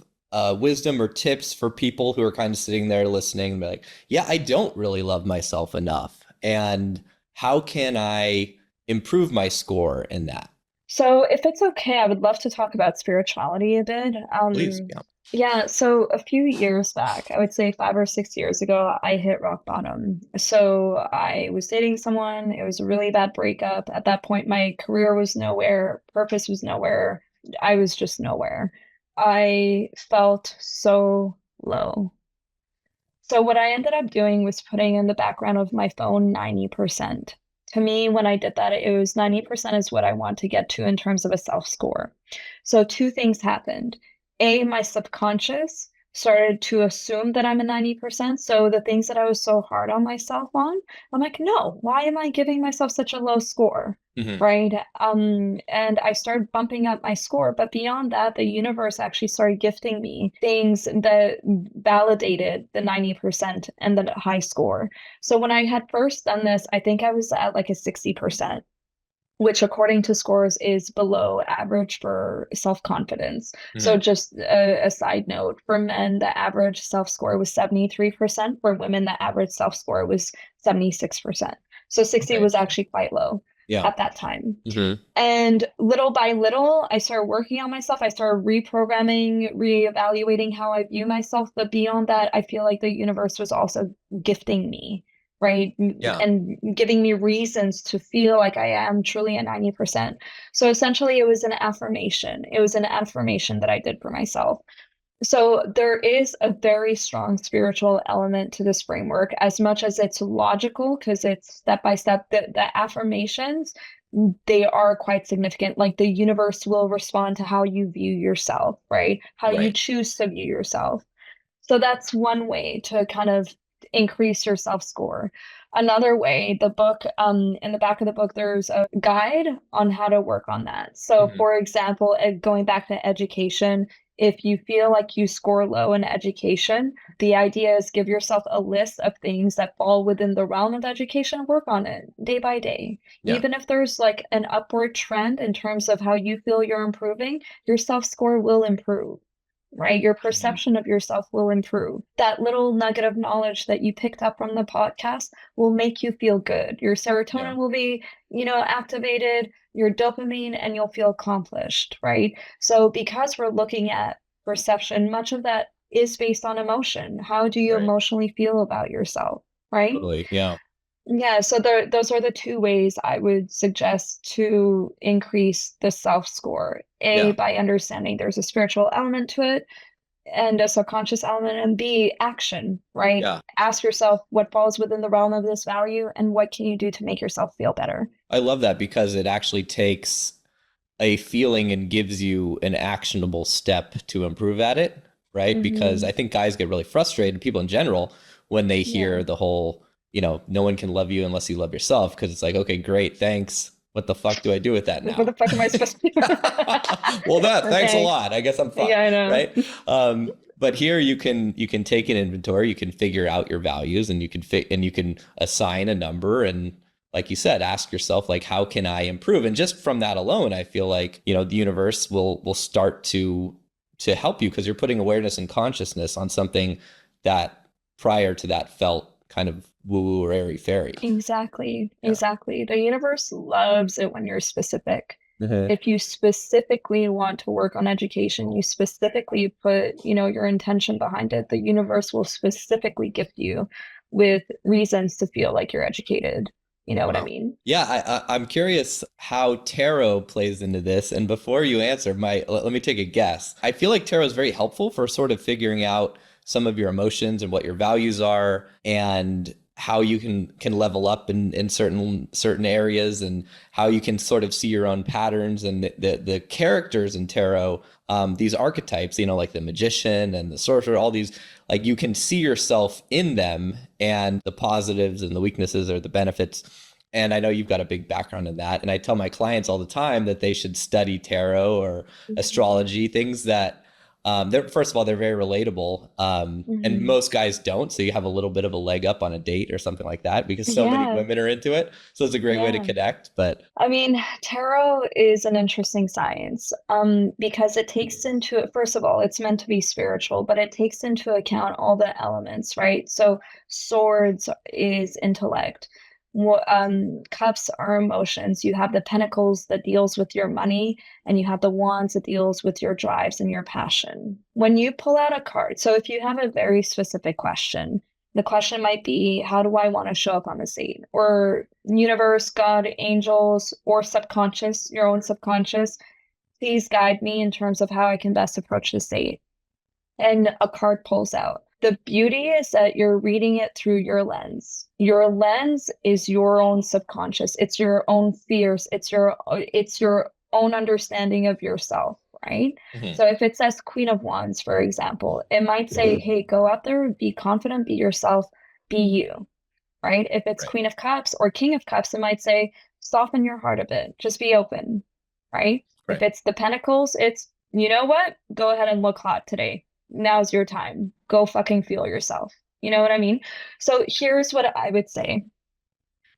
Speaker 1: wisdom or tips for people who are kind of sitting there listening and be like, yeah, I don't really love myself enough. And how can I improve my score in that?
Speaker 2: So, if it's okay, I would love to talk about spirituality a bit.
Speaker 1: Please. Yeah.
Speaker 2: Yeah, so a few years back, I would say 5 or 6 years ago, I hit rock bottom. So I was dating someone, it was a really bad breakup. At that point, my career was nowhere, purpose was nowhere. I was just nowhere. I felt so low. So what I ended up doing was putting in the background of my phone 90%. To me, when I did that, it was 90% is what I want to get to in terms of a self score. So two things happened. A, my subconscious started to assume that I'm a 90%. So the things that I was so hard on myself on, I'm like, no, why am I giving myself such a low score?
Speaker 1: Hmm.
Speaker 2: Right. And I started bumping up my score. But beyond that, the universe actually started gifting me things that validated the 90% and the high score. So when I had first done this, I think I was at like a 60%, which according to scores is below average for self-confidence. So
Speaker 1: Hmm.
Speaker 2: just a side note, for men, the average self-score was 73%. For women, the average self-score was 76%. So 60
Speaker 1: Okay.
Speaker 2: was actually quite low
Speaker 1: Yeah.
Speaker 2: at that time.
Speaker 1: Hmm.
Speaker 2: And little by little, I started working on myself. I started reprogramming, reevaluating how I view myself. But beyond that, I feel like the universe was also gifting me, right?
Speaker 1: Yeah.
Speaker 2: And giving me reasons to feel like I am truly a 90%. So essentially, it was an affirmation. It was an affirmation that I did for myself. So there is a very strong spiritual element to this framework, as much as it's logical, because it's step by step. The affirmations, they are quite significant. Like the universe will respond to how you view yourself, right? How you
Speaker 1: Right.
Speaker 2: choose to view yourself. So that's one way to kind of increase your self-score. Another way, the book, in the back of the book, there's a guide on how to work on that. So,
Speaker 1: Hmm.
Speaker 2: for example, going back to education, if you feel like you score low in education, the idea is give yourself a list of things that fall within the realm of education, work on it day by day.
Speaker 1: Yeah.
Speaker 2: Even if there's like an upward trend in terms of how you feel you're improving, your self-score will improve, right? Your
Speaker 1: Hmm.
Speaker 2: perception of yourself will improve. That little nugget of knowledge that you picked up from the podcast will make you feel good. Your
Speaker 1: Yeah.
Speaker 2: serotonin will be, activated, your dopamine, and you'll feel accomplished, right? So because we're looking at perception, much of that is based on emotion. How do you
Speaker 1: Right.
Speaker 2: emotionally feel about yourself, right?
Speaker 1: Totally. Yeah.
Speaker 2: Yeah, so those are the two ways I would suggest to increase the self score. A,
Speaker 1: Yeah.
Speaker 2: by understanding there's a spiritual element to it and a subconscious element, and B, action, right?
Speaker 1: Yeah.
Speaker 2: Ask yourself what falls within the realm of this value and what can you do to make yourself feel better.
Speaker 1: I love that because it actually takes a feeling and gives you an actionable step to improve at it, right? Because
Speaker 2: Hmm.
Speaker 1: I think guys get really frustrated, people in general, when they
Speaker 2: Yeah.
Speaker 1: hear the whole, no one can love you unless you love yourself. Because it's like, okay, great, thanks. What the fuck do I do with that
Speaker 2: What the
Speaker 1: now?
Speaker 2: fuck am I supposed to do?
Speaker 1: Well, thanks a
Speaker 2: Thanks.
Speaker 1: lot. I guess I'm
Speaker 2: Yeah,
Speaker 1: fucked,
Speaker 2: I know.
Speaker 1: right? But here you can take an inventory, you can figure out your values, and you can assign a number, and like you said, ask yourself like, how can I improve? And just from that alone, I feel like the universe will start to help you because you're putting awareness and consciousness on something that prior to that felt kind of woo woo or airy fairy.
Speaker 2: Exactly.
Speaker 1: Yeah.
Speaker 2: Exactly. The universe loves it when you're specific.
Speaker 1: Mhm.
Speaker 2: If you specifically want to work on education, you specifically put, your intention behind it, the universe will specifically gift you with reasons to feel like you're educated. You know what I
Speaker 1: Wow.
Speaker 2: mean?
Speaker 1: Yeah, I'm curious how tarot plays into this. And before you answer, let me take a guess. I feel like tarot is very helpful for sort of figuring out some of your emotions and what your values are, and how you can level up in certain areas, and how you can sort of see your own patterns and the characters in tarot. These archetypes, like the magician and the sorcerer, all these, like, you can see yourself in them, and the positives and the weaknesses or the benefits. And I know you've got a big background in that. And I tell my clients all the time that they should study tarot or
Speaker 2: Mhm.
Speaker 1: astrology, things that they're, first of all, they're very relatable. And
Speaker 2: Mhm.
Speaker 1: most guys don't. So you have a little bit of a leg up on a date or something like that because so many
Speaker 2: Yeah,
Speaker 1: women are into it. So it's a great way to
Speaker 2: yeah.
Speaker 1: connect. But
Speaker 2: I mean, tarot is an interesting science, because it takes into, first of all, it's meant to be spiritual, but it takes into account all the elements, right? So swords is intellect. Cups are emotions. You have the pentacles that deals with your money, and you have the wands that deals with your drives and your passion. When you pull out a card, so if you have a very specific question, the question might be, how do I want to show up on the date? Or universe, God, angels, or subconscious, your own subconscious, please guide me in terms of how I can best approach this date. And a card pulls out. The beauty is that you're reading it through your lens. Your lens is your own subconscious. It's your own fears. It's your own understanding of yourself, right?
Speaker 1: Hmm.
Speaker 2: So if it says Queen of Wands, for example, it might say, hey, go out there, be confident, be yourself, be you, right? If it's
Speaker 1: Right.
Speaker 2: Queen of Cups or King of Cups, it might say, soften your heart a bit, just be open, right? If
Speaker 1: Right.
Speaker 2: it's the Pentacles, it's, you know what? Go ahead and look hot today. Now's your time. Go fucking feel yourself. You know what I mean? So here's what I would say.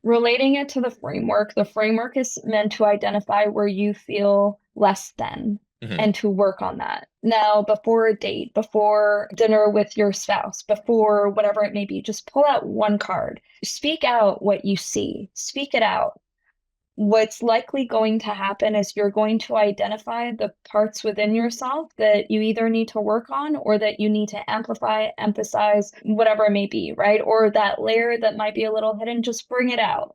Speaker 2: Relating it to the framework is meant to identify where you feel less than
Speaker 1: Hmm.
Speaker 2: and to work on that. Now, before a date, before dinner with your spouse, before whatever it may be, just pull out one card. Speak out what you see. Speak it out. What's likely going to happen is you're going to identify the parts within yourself that you either need to work on or that you need to amplify, emphasize, whatever it may be, right? Or that layer that might be a little hidden, just bring it out,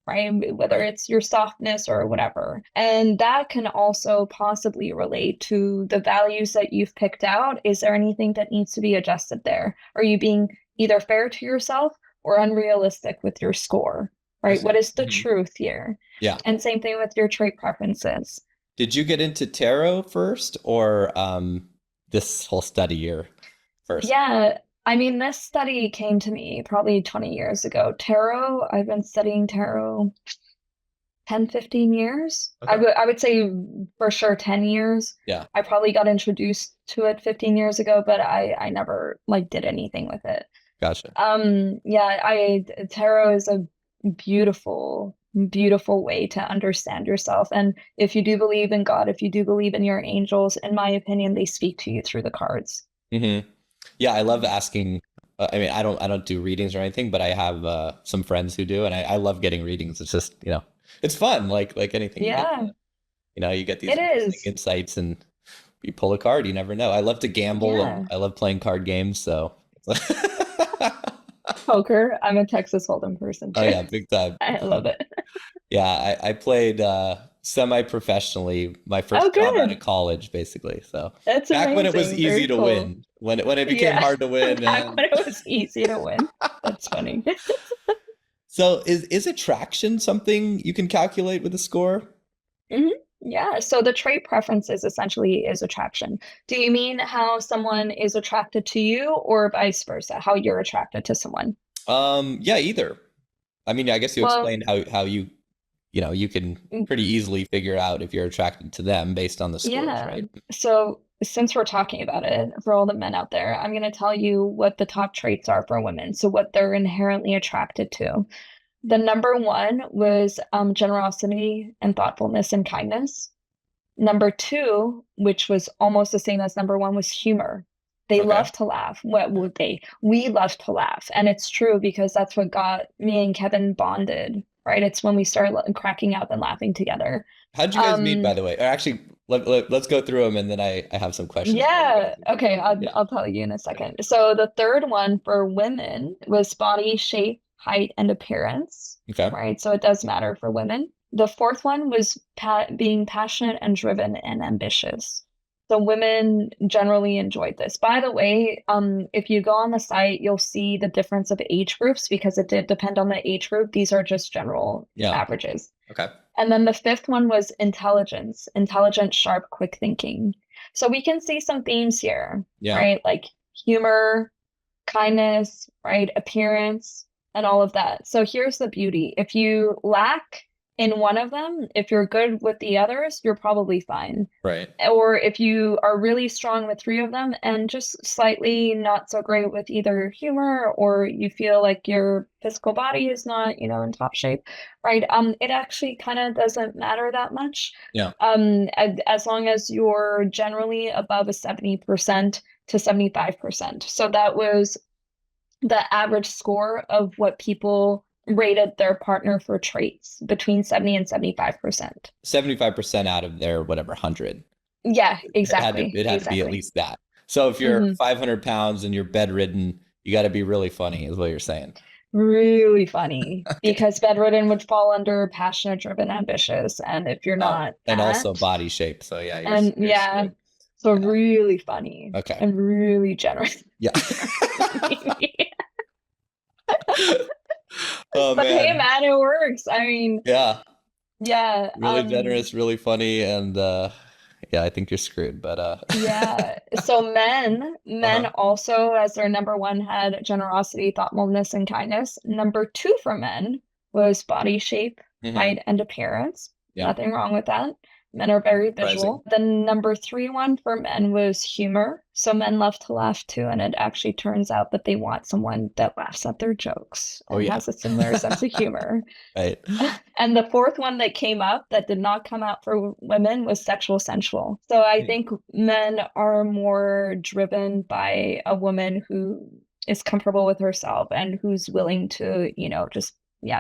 Speaker 2: right? Whether
Speaker 1: Right.
Speaker 2: it's your softness or whatever. And that can also possibly relate to the values that you've picked out. Is there anything that needs to be adjusted there? Are you being either fair to yourself or unrealistic with your score?
Speaker 1: I
Speaker 2: Right? What
Speaker 1: see.
Speaker 2: is the
Speaker 1: Hmm.
Speaker 2: truth here?
Speaker 1: Yeah.
Speaker 2: And same thing with your trait preferences.
Speaker 1: Did you get into tarot first or this whole study year first?
Speaker 2: Yeah, I mean, this study came to me probably 20 years ago. Tarot, I've been studying tarot 10, 15 years. I
Speaker 1: Okay.
Speaker 2: would I would say for sure 10 years.
Speaker 1: Yeah.
Speaker 2: I probably got introduced to it 15 years ago, but I never like did anything with it.
Speaker 1: Gotcha.
Speaker 2: Yeah, I tarot is a beautiful, beautiful way to understand yourself. And if you do believe in God, if you do believe in your angels, in my opinion, they speak to you through the cards.
Speaker 1: Hmm. Yeah, I love asking. I mean, I don't do readings or anything, but I have some friends who do, and I love getting readings. It's just, it's fun, like anything.
Speaker 2: Yeah,
Speaker 1: You get these
Speaker 2: it
Speaker 1: interesting
Speaker 2: is.
Speaker 1: insights, and you pull a card. You never know. I love to gamble, and
Speaker 2: Yeah.
Speaker 1: I love playing card games. So,
Speaker 2: Poker. I'm a Texas Hold'em person
Speaker 1: oh
Speaker 2: too.
Speaker 1: yeah, big time.
Speaker 2: I love it.
Speaker 1: Yeah, I played semi-professionally my
Speaker 2: Oh,
Speaker 1: first job out of
Speaker 2: good.
Speaker 1: college, basically. So
Speaker 2: That's
Speaker 1: back when it was
Speaker 2: amazing.
Speaker 1: easy
Speaker 2: Very
Speaker 1: to
Speaker 2: cool.
Speaker 1: win, when it became
Speaker 2: Yeah.
Speaker 1: hard to win,
Speaker 2: Back
Speaker 1: man.
Speaker 2: when it was easy to win. That's funny.
Speaker 1: So is attraction something you can calculate with a score?
Speaker 2: Mhm. Yeah, so the trait preferences essentially is attraction. Do you mean how someone is attracted to you or vice versa, how you're attracted to someone?
Speaker 1: Yeah, either. I mean, I guess you
Speaker 2: Well,
Speaker 1: explained how you can
Speaker 2: mm,
Speaker 1: pretty easily figure out if you're attracted to them based on the scores,
Speaker 2: yeah.
Speaker 1: right?
Speaker 2: So since we're talking about it, for all the men out there, I'm going to tell you what the top traits are for women. So what they're inherently attracted to. The number one was generosity and thoughtfulness and kindness. Number two, which was almost the same as number one, was humor. They
Speaker 1: Okay.
Speaker 2: love to laugh. What would they? We love to laugh. And it's true because that's what got me and Kevin bonded, right? It's when we started cracking up and laughing together.
Speaker 1: How'd you guys meet, by
Speaker 2: Um,
Speaker 1: the way? Or actually, let's go through them, and then I have some questions for you
Speaker 2: yeah,
Speaker 1: guys.
Speaker 2: okay,
Speaker 1: Yeah.
Speaker 2: I'll tell you in a
Speaker 1: Okay.
Speaker 2: second. So the third one for women was body shape, height, and appearance,
Speaker 1: Okay.
Speaker 2: right? So it does matter for women. The fourth one was being passionate and driven and ambitious. So women generally enjoyed this. By the way, if you go on the site, you'll see the difference of age groups because it did depend on the age group. These are just general
Speaker 1: Yeah.
Speaker 2: averages.
Speaker 1: Okay.
Speaker 2: And then the fifth one was intelligence, intelligent, sharp, quick thinking. So we can see some themes here,
Speaker 1: Yeah.
Speaker 2: right? Like humor, kindness, right? Appearance, and all of that. So here's the beauty. If you lack in one of them, if you're good with the others, you're probably fine.
Speaker 1: Right.
Speaker 2: Or if you are really strong with three of them and just slightly not so great with either humor or you feel like your physical body is not, in top shape, right? It actually kind of doesn't matter that much.
Speaker 1: Yeah.
Speaker 2: As long as you're generally above a 70% to 75%. So that was the average score of what people rated their partner for traits between 70 and 75%.
Speaker 1: 75% out of their whatever 100.
Speaker 2: Yeah,
Speaker 1: It had to
Speaker 2: exactly.
Speaker 1: it had to be at
Speaker 2: Exactly.
Speaker 1: least that. So if you're
Speaker 2: Hmm.
Speaker 1: 500 pounds and you're bedridden, you got to be really funny, is what you're saying.
Speaker 2: Really funny
Speaker 1: Okay.
Speaker 2: because bedridden would fall under passionate, driven, ambitious. And if you're
Speaker 1: Oh,
Speaker 2: not
Speaker 1: and also
Speaker 2: that,
Speaker 1: body shape. So yeah,
Speaker 2: and
Speaker 1: you're
Speaker 2: yeah,
Speaker 1: screwed.
Speaker 2: So really funny
Speaker 1: Okay.
Speaker 2: and really generous.
Speaker 1: Yeah. Oh
Speaker 2: But hey,
Speaker 1: man.
Speaker 2: man, it works. I mean,
Speaker 1: Yeah.
Speaker 2: yeah,
Speaker 1: Really generous, really funny, and yeah, I think you're screwed. But
Speaker 2: yeah. So men
Speaker 1: uh-huh.
Speaker 2: also, as their number one, had generosity, thoughtfulness, and kindness. Number two for men was body shape,
Speaker 1: Hmm.
Speaker 2: height, and appearance.
Speaker 1: Yeah.
Speaker 2: Nothing wrong with that. Men are very
Speaker 1: Surprising.
Speaker 2: visual. The number three one for men was humor. So men love to laugh too, and it actually turns out that they want someone that laughs at their jokes
Speaker 1: Oh
Speaker 2: and
Speaker 1: yeah.
Speaker 2: has a similar sense of humor.
Speaker 1: Right.
Speaker 2: And the fourth one that came up that did not come out for women was sexual sensual. So I
Speaker 1: Hmm.
Speaker 2: think men are more driven by a woman who is comfortable with herself and who's willing to, just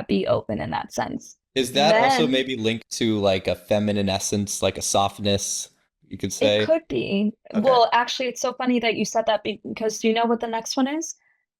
Speaker 2: be open in that sense.
Speaker 1: Is that also
Speaker 2: Men,
Speaker 1: maybe linked to like a feminine essence, like a softness, you could
Speaker 2: it
Speaker 1: say?
Speaker 2: could be.
Speaker 1: Okay.
Speaker 2: Well, actually, it's so funny that you said that because do you know what the next one is?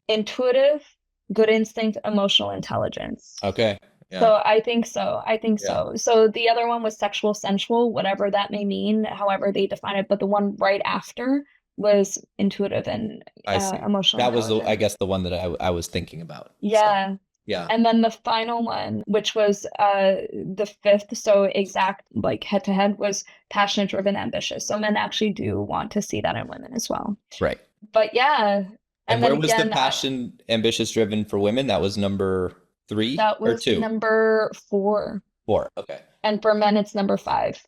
Speaker 2: Intuitive, good instinct, emotional intelligence.
Speaker 1: Okay. Yeah.
Speaker 2: So I think so. I think
Speaker 1: Yeah.
Speaker 2: so. So the other one was sexual sensual, whatever that may mean, however they define it. But the one right after was intuitive and
Speaker 1: I see.
Speaker 2: emotional
Speaker 1: That was I
Speaker 2: intelligence.
Speaker 1: guess, the one that I was thinking about. So,
Speaker 2: Yeah.
Speaker 1: yeah.
Speaker 2: And then the final one, which was the fifth, so exact like head to head, was passionate, driven, ambitious. So men actually do want to see that in women as well.
Speaker 1: Right.
Speaker 2: But yeah.
Speaker 1: And
Speaker 2: And then
Speaker 1: where was the
Speaker 2: again,
Speaker 1: passion, ambitious, driven for women? That was number three
Speaker 2: that
Speaker 1: or
Speaker 2: was
Speaker 1: two?
Speaker 2: number four.
Speaker 1: Four. Okay.
Speaker 2: And for men, it's number five.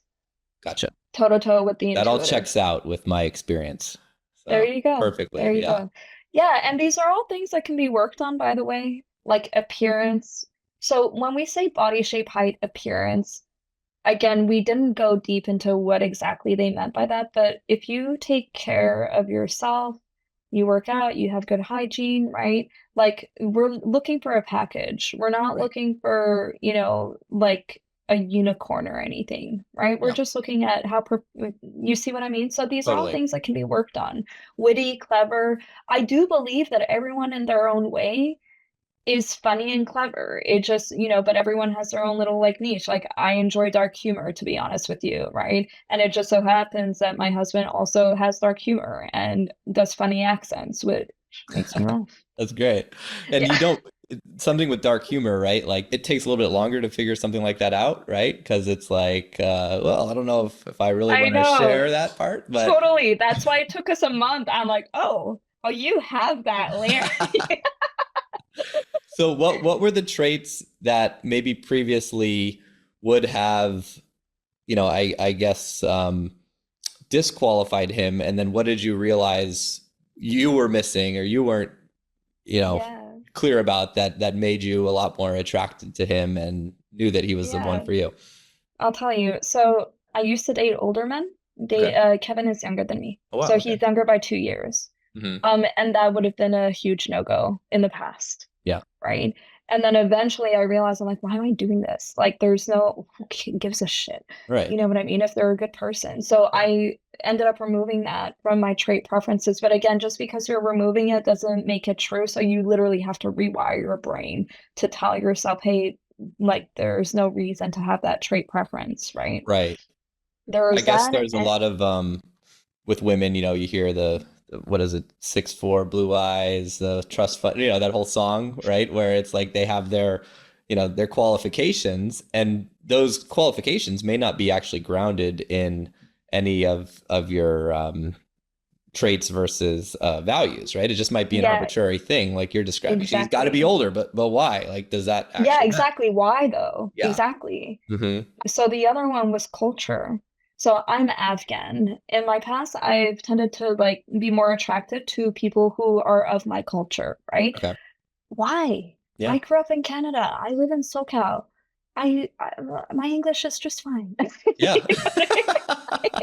Speaker 1: Gotcha.
Speaker 2: Toe to toe with the
Speaker 1: That all
Speaker 2: intuitive.
Speaker 1: checks out with my experience.
Speaker 2: There
Speaker 1: So
Speaker 2: you go.
Speaker 1: perfectly.
Speaker 2: There you
Speaker 1: Yeah.
Speaker 2: go. Yeah, and these are all things that can be worked on, by the way, like appearance. So when we say body shape, height, appearance, again, we didn't go deep into what exactly they meant by that, but if you take care of yourself, you work out, you have good hygiene, right? Like we're looking for a package. We're not
Speaker 1: Right.
Speaker 2: looking for, like a unicorn or anything, right? We're
Speaker 1: Yeah.
Speaker 2: just looking at you see what I mean? So these are all
Speaker 1: Totally.
Speaker 2: things that can be worked on. Witty, clever. I do believe that everyone in their own way is funny and clever. It just, but everyone has their own little like niche. Like I enjoy dark humor, to be honest with you, right? And it just so happens that my husband also has dark humor and does funny accents, which makes me laugh.
Speaker 1: That's great. And you
Speaker 2: Yeah.
Speaker 1: don't, something with dark humor, right? Like it takes a little bit longer to figure something like that out, right? Because it's like, well, I don't know if I really
Speaker 2: I
Speaker 1: want to
Speaker 2: know.
Speaker 1: share that part, but
Speaker 2: Totally. That's why it took us a month. I'm like, oh, you have that layer.
Speaker 1: so what were the traits that maybe previously would have, I guess disqualified him, and then what did you realize you were missing or you weren't, you know,
Speaker 2: Yeah.
Speaker 1: clear about that made you a lot more attracted to him and knew that he was the one
Speaker 2: Yeah.
Speaker 1: for you?
Speaker 2: I'll tell you. So I used to date older men.
Speaker 1: Okay.
Speaker 2: Kevin is younger than me.
Speaker 1: Oh wow.
Speaker 2: So
Speaker 1: Okay.
Speaker 2: he's younger by 2 years.
Speaker 1: Hmm.
Speaker 2: And that would have been a huge no-go in the past,
Speaker 1: Yeah.
Speaker 2: right? And then eventually I realized I'm like, why am I doing this? Like, who gives a shit?
Speaker 1: Right.
Speaker 2: You know what I mean? If they're a good person. So
Speaker 1: Yeah.
Speaker 2: I ended up removing that from my trait preferences. But again, just because you're removing it doesn't make it true. So you literally have to rewire your brain to tell yourself, hey, like there's no reason to have that trait preference, right?
Speaker 1: Right. I
Speaker 2: There's
Speaker 1: guess
Speaker 2: that.
Speaker 1: there's a lot of with women, you hear what is it, 6'4", blue eyes, the trust fund, that whole song, right? Where it's like they have their qualifications, and those qualifications may not be actually grounded in any of your traits versus values, right? It just might be an
Speaker 2: Yeah,
Speaker 1: arbitrary thing, like you're describing. She's got to be
Speaker 2: exactly.
Speaker 1: older, but why? Like, does that
Speaker 2: Yeah,
Speaker 1: actually matter?
Speaker 2: exactly. Why though?
Speaker 1: Yeah.
Speaker 2: Exactly.
Speaker 1: Hmm.
Speaker 2: So the other one was culture. So I'm Afghan. In my past, I've tended to like be more attracted to people who are of my culture, right?
Speaker 1: Okay.
Speaker 2: Why?
Speaker 1: Yeah.
Speaker 2: I grew up in Canada. I live in SoCal. I my English is just fine.
Speaker 1: Yeah.
Speaker 2: You know what I mean?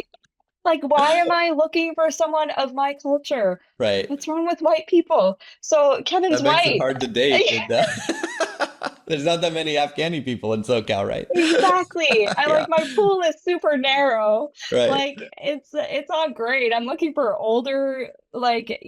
Speaker 2: Like, why am I looking for someone of my culture?
Speaker 1: Right.
Speaker 2: What's wrong with white people? So Kevin's
Speaker 1: That makes it
Speaker 2: white.
Speaker 1: hard to date. There's not that many Afghani people in SoCal, right?
Speaker 2: Exactly. I
Speaker 1: Yeah.
Speaker 2: like my pool is super narrow.
Speaker 1: Right.
Speaker 2: Like it's all great. I'm looking for older, like,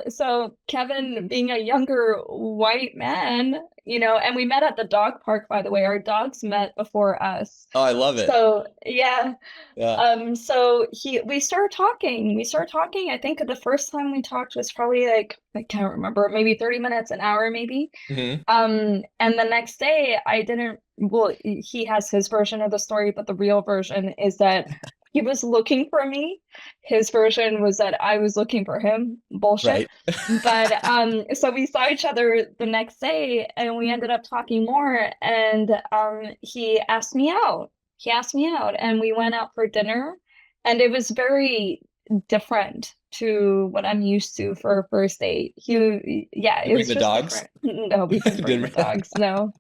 Speaker 2: so Kevin being a younger white man, and we met at the dog park, by the way. Our dogs met before us.
Speaker 1: Oh, I love it.
Speaker 2: So yeah.
Speaker 1: Yeah.
Speaker 2: So we started talking. We started talking. I think the first time we talked was probably like, I can't remember, maybe 30 minutes, an hour maybe.
Speaker 1: Hmm.
Speaker 2: And the next day I didn't, well, he has his version of the story, but the real version is that he was looking for me. His version was that I was looking for him. Bullshit.
Speaker 1: Right.
Speaker 2: But so we saw each other the next day and we ended up talking more, and he asked me out. He asked me out and we went out for dinner, and it was very different to what I'm used to for a first date. Yeah,
Speaker 1: You
Speaker 2: it
Speaker 1: bring
Speaker 2: was
Speaker 1: the
Speaker 2: just
Speaker 1: dogs?
Speaker 2: different. No, we didn't bring the
Speaker 1: Didn't bring-
Speaker 2: dogs, no.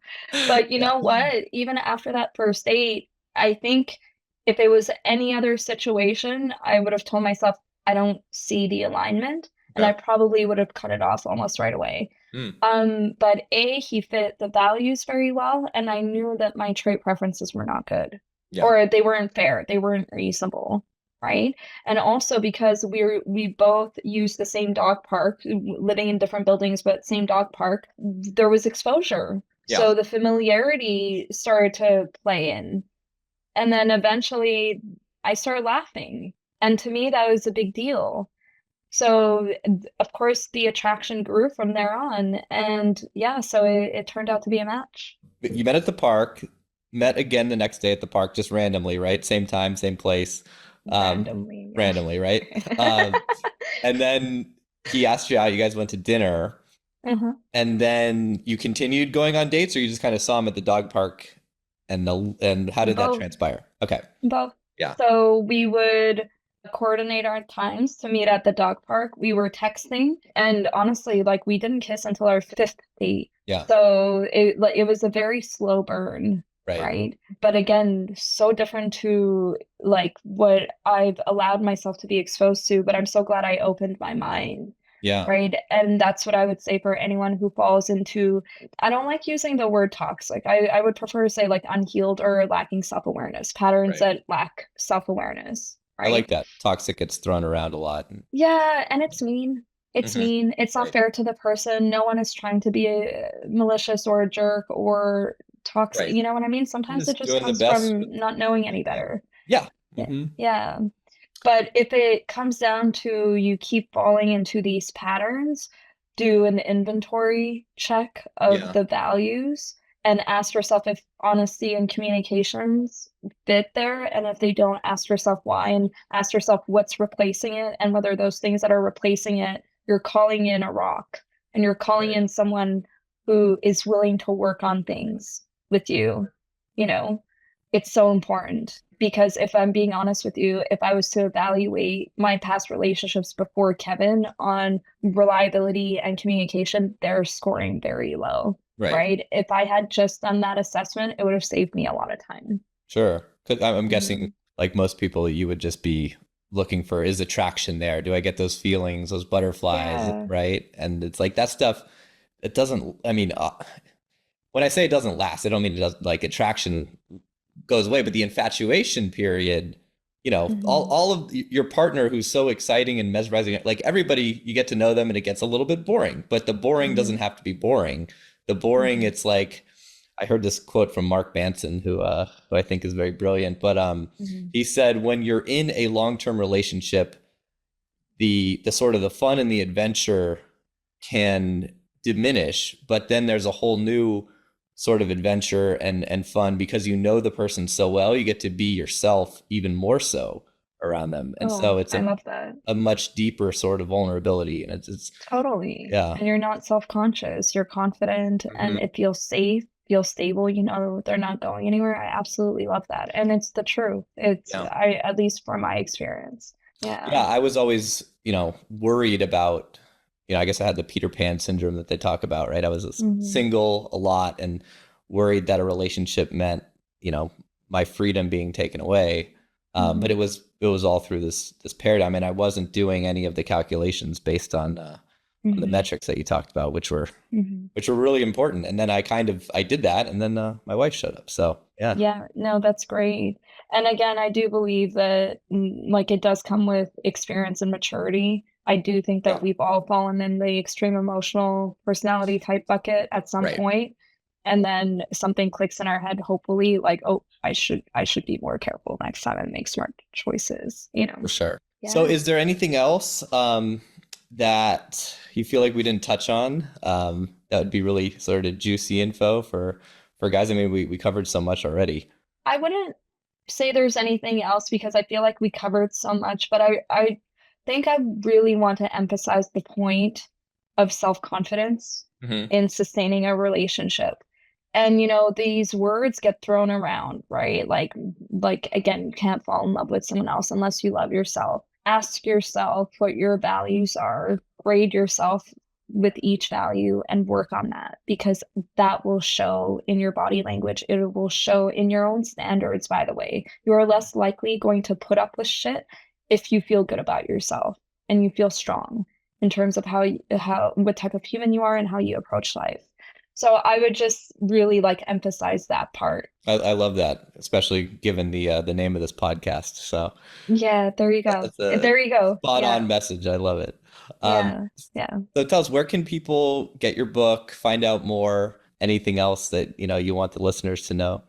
Speaker 2: But you
Speaker 1: Yeah.
Speaker 2: know what? Even after that first date, I think if it was any other situation, I would have told myself, I don't see the alignment, and I
Speaker 1: Okay.
Speaker 2: probably would have cut it off almost right away.
Speaker 1: Mm.
Speaker 2: But he fit the values very well, and I knew that my trait preferences were not good,
Speaker 1: Yeah.
Speaker 2: or they weren't fair, they weren't reasonable, right? And also because we both used the same dog park, living in different buildings, but same dog park, there was exposure.
Speaker 1: Yeah.
Speaker 2: So the familiarity started to play in. And then eventually I started laughing. And to me, that was a big deal. So, of course, the attraction grew from there on. And yeah, so it turned out to be a match.
Speaker 1: You met at the park, met again the next day at the park, just randomly, right? Same time, same place.
Speaker 2: Randomly, yeah.
Speaker 1: Randomly, right? And then he asked you out, you guys went to dinner,
Speaker 2: Uh-huh.
Speaker 1: and then you continued going on dates, or you just kind of saw him at the dog park, and how did that
Speaker 2: Both.
Speaker 1: transpire? Okay.
Speaker 2: Both.
Speaker 1: Yeah.
Speaker 2: So we would coordinate our times to meet at the dog park. We were texting, and honestly, like we didn't kiss until our fifth date.
Speaker 1: Yeah.
Speaker 2: So it was a very slow burn,
Speaker 1: Right.
Speaker 2: right? But again, so different to like what I've allowed myself to be exposed to, but I'm so glad I opened my mind.
Speaker 1: Yeah.
Speaker 2: Right. And that's what I would say for anyone who falls into, I don't like using the word toxic. I would prefer to say like unhealed or lacking self-awareness, patterns
Speaker 1: Right.
Speaker 2: that lack self-awareness.
Speaker 1: I like
Speaker 2: Right.
Speaker 1: that. Toxic gets thrown around a lot.
Speaker 2: Yeah. And it's mean. It's
Speaker 1: Mhm.
Speaker 2: mean. It's not
Speaker 1: Right.
Speaker 2: fair to the person. No one is trying to be malicious or a jerk or toxic.
Speaker 1: Right.
Speaker 2: You know what I mean? Sometimes it
Speaker 1: Just
Speaker 2: just
Speaker 1: doing the
Speaker 2: comes
Speaker 1: best
Speaker 2: from
Speaker 1: with
Speaker 2: not knowing any
Speaker 1: yeah.
Speaker 2: better.
Speaker 1: Yeah.
Speaker 2: Yeah.
Speaker 1: Hmm.
Speaker 2: Yeah. But if it comes down to you keep falling into these patterns, do an inventory check of
Speaker 1: Yeah.
Speaker 2: the values and ask yourself if honesty and communications fit there. And if they don't, ask yourself why, and ask yourself what's replacing it, and whether those things that are replacing it, you're calling in a rock and you're calling
Speaker 1: Right.
Speaker 2: in someone who is willing to work on things with you. You know, it's so important because if I'm being honest with you, if I was to evaluate my past relationships before Kevin on reliability and communication, they're scoring very low,
Speaker 1: Right.
Speaker 2: right? If I had just done that assessment, it would have saved me a lot of time.
Speaker 1: Sure. 'Cause I'm guessing,
Speaker 2: Mhm.
Speaker 1: like most people, you would just be looking for, is attraction there? Do I get those feelings, those butterflies,
Speaker 2: Yeah.
Speaker 1: right? And it's like that stuff, it doesn't, I mean, when I say it doesn't last, I don't mean it does, like attraction goes away, but the infatuation period, all
Speaker 2: Mhm.
Speaker 1: all of your partner who's so exciting and mesmerizing, like everybody, you get to know them and it gets a little bit boring, but the boring doesn't
Speaker 2: Mhm.
Speaker 1: have to be boring. The boring,
Speaker 2: Mhm.
Speaker 1: it's like, I heard this quote from Mark Manson, who I think is very brilliant, but
Speaker 2: Mhm.
Speaker 1: he said, when you're in a long-term relationship, the sort of the fun and the adventure can diminish, but then there's a whole new sort of adventure and fun because you know the person so well, you get to be yourself even more so around them. And
Speaker 2: Oh,
Speaker 1: so it's
Speaker 2: I love that.
Speaker 1: a much deeper sort of vulnerability. And it's
Speaker 2: Totally.
Speaker 1: yeah.
Speaker 2: And you're not self-conscious, you're confident, and
Speaker 1: Mhm.
Speaker 2: it feels safe, feels stable, they're not going anywhere. I absolutely love that. And it's the truth.
Speaker 1: Yeah.
Speaker 2: At least from my experience. Yeah.
Speaker 1: Yeah, I was always, worried about, I guess I had the Peter Pan syndrome that they talk about, right? I was
Speaker 2: Hmm.
Speaker 1: single a lot and worried that a relationship meant, you know, my freedom being taken away. But
Speaker 2: Hmm.
Speaker 1: it was all through this paradigm, and I wasn't doing any of the calculations based on the
Speaker 2: Hmm.
Speaker 1: metrics that you talked about,
Speaker 2: Hmm.
Speaker 1: which were really important. And then I did that, and then my wife showed up. So yeah,
Speaker 2: Yeah, no, that's great. And again, I do believe that like it does come with experience and maturity. I do think that
Speaker 1: yeah,
Speaker 2: we've all fallen in the extreme emotional personality type bucket at some
Speaker 1: right,
Speaker 2: point. and then something clicks in our head, hopefully, like, oh, I should be more careful next time and make smart choices,
Speaker 1: For sure. So
Speaker 2: Yeah.
Speaker 1: is there anything else that you feel like we didn't touch on that would be really sort of juicy info for guys? I mean, we covered so much already.
Speaker 2: I wouldn't say there's anything else because I feel like we covered so much, but I think I really want to emphasize the point of self-confidence
Speaker 1: Hmm.
Speaker 2: in sustaining a relationship. And these words get thrown around, right? Like again, you can't fall in love with someone else unless you love yourself. Ask yourself what your values are, grade yourself with each value and work on that because that will show in your body language. It will show in your own standards, by the way. You're less likely going to put up with shit if you feel good about yourself and you feel strong in terms of how what type of human you are and how you approach life. So I would just really like emphasize that part.
Speaker 1: I love that, especially given the name of this podcast. So
Speaker 2: Yeah, there you go.
Speaker 1: that's a
Speaker 2: There you go.
Speaker 1: spot on
Speaker 2: Yeah.
Speaker 1: message. I love it. Um,
Speaker 2: Yeah. Yeah.
Speaker 1: so tell us, where can people get your book, find out more, anything else that you want the listeners to know?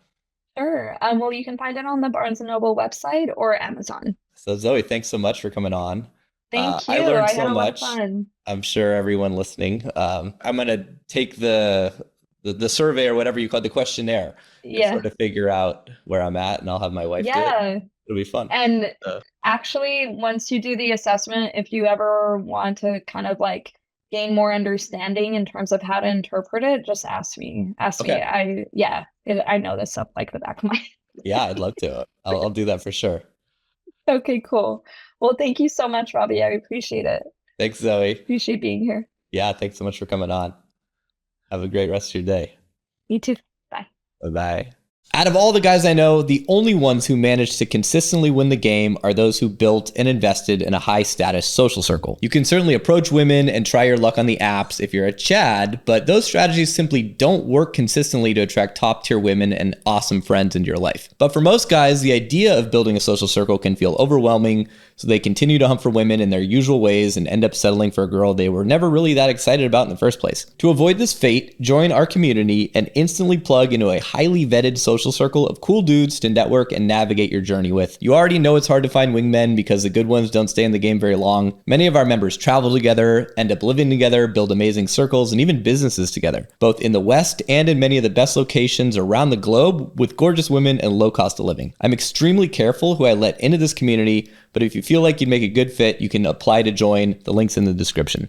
Speaker 2: Sure. Well, you can find it on the Barnes& and Noble website or Amazon.
Speaker 1: So Zoe, thanks so much for coming on.
Speaker 2: Thank
Speaker 1: I
Speaker 2: you.
Speaker 1: learned
Speaker 2: I had
Speaker 1: so
Speaker 2: a lot of
Speaker 1: much.
Speaker 2: fun.
Speaker 1: I'm sure everyone listening. I'm gonna take the survey or whatever you call it, the questionnaire, and
Speaker 2: Yeah.
Speaker 1: sort of figure out where I'm at, and I'll have my wife do it.
Speaker 2: Yeah.
Speaker 1: It'll be fun.
Speaker 2: And
Speaker 1: Uh,
Speaker 2: actually, once you do the assessment, if you ever want to kind of like gain more understanding in terms of how to interpret it, just ask me. Ask me.
Speaker 1: okay.
Speaker 2: I know this up like the back of my head.
Speaker 1: Yeah, I'd love to. I'll do that for sure.
Speaker 2: Okay, cool. Well, thank you so much, Robbie. I appreciate it.
Speaker 1: Thanks, Zoe.
Speaker 2: Appreciate being here.
Speaker 1: Yeah, thanks so much for coming on. Have a great rest of your day.
Speaker 2: You too. Bye.
Speaker 1: Bye bye. Out of all the guys I know, the only ones who managed to consistently win the game are those who built and invested in a high status social circle. You can certainly approach women and try your luck on the apps if you're a Chad, but those strategies simply don't work consistently to attract top tier women and awesome friends into your life. But for most guys, the idea of building a social circle can feel overwhelming, so they continue to hunt for women in their usual ways and end up settling for a girl they were never really that excited about in the first place. To avoid this fate, join our community and instantly plug into a highly vetted social circle of cool dudes to network and navigate your journey with. You already know it's hard to find wingmen because the good ones don't stay in the game very long. Many of our members travel together, end up living together, build amazing circles, and even businesses together, both in the West and in many of the best locations around the globe with gorgeous women and low cost of living. I'm extremely careful who I let into this community, but if you feel like you'd make a good fit, you can apply to join. The link's in the description.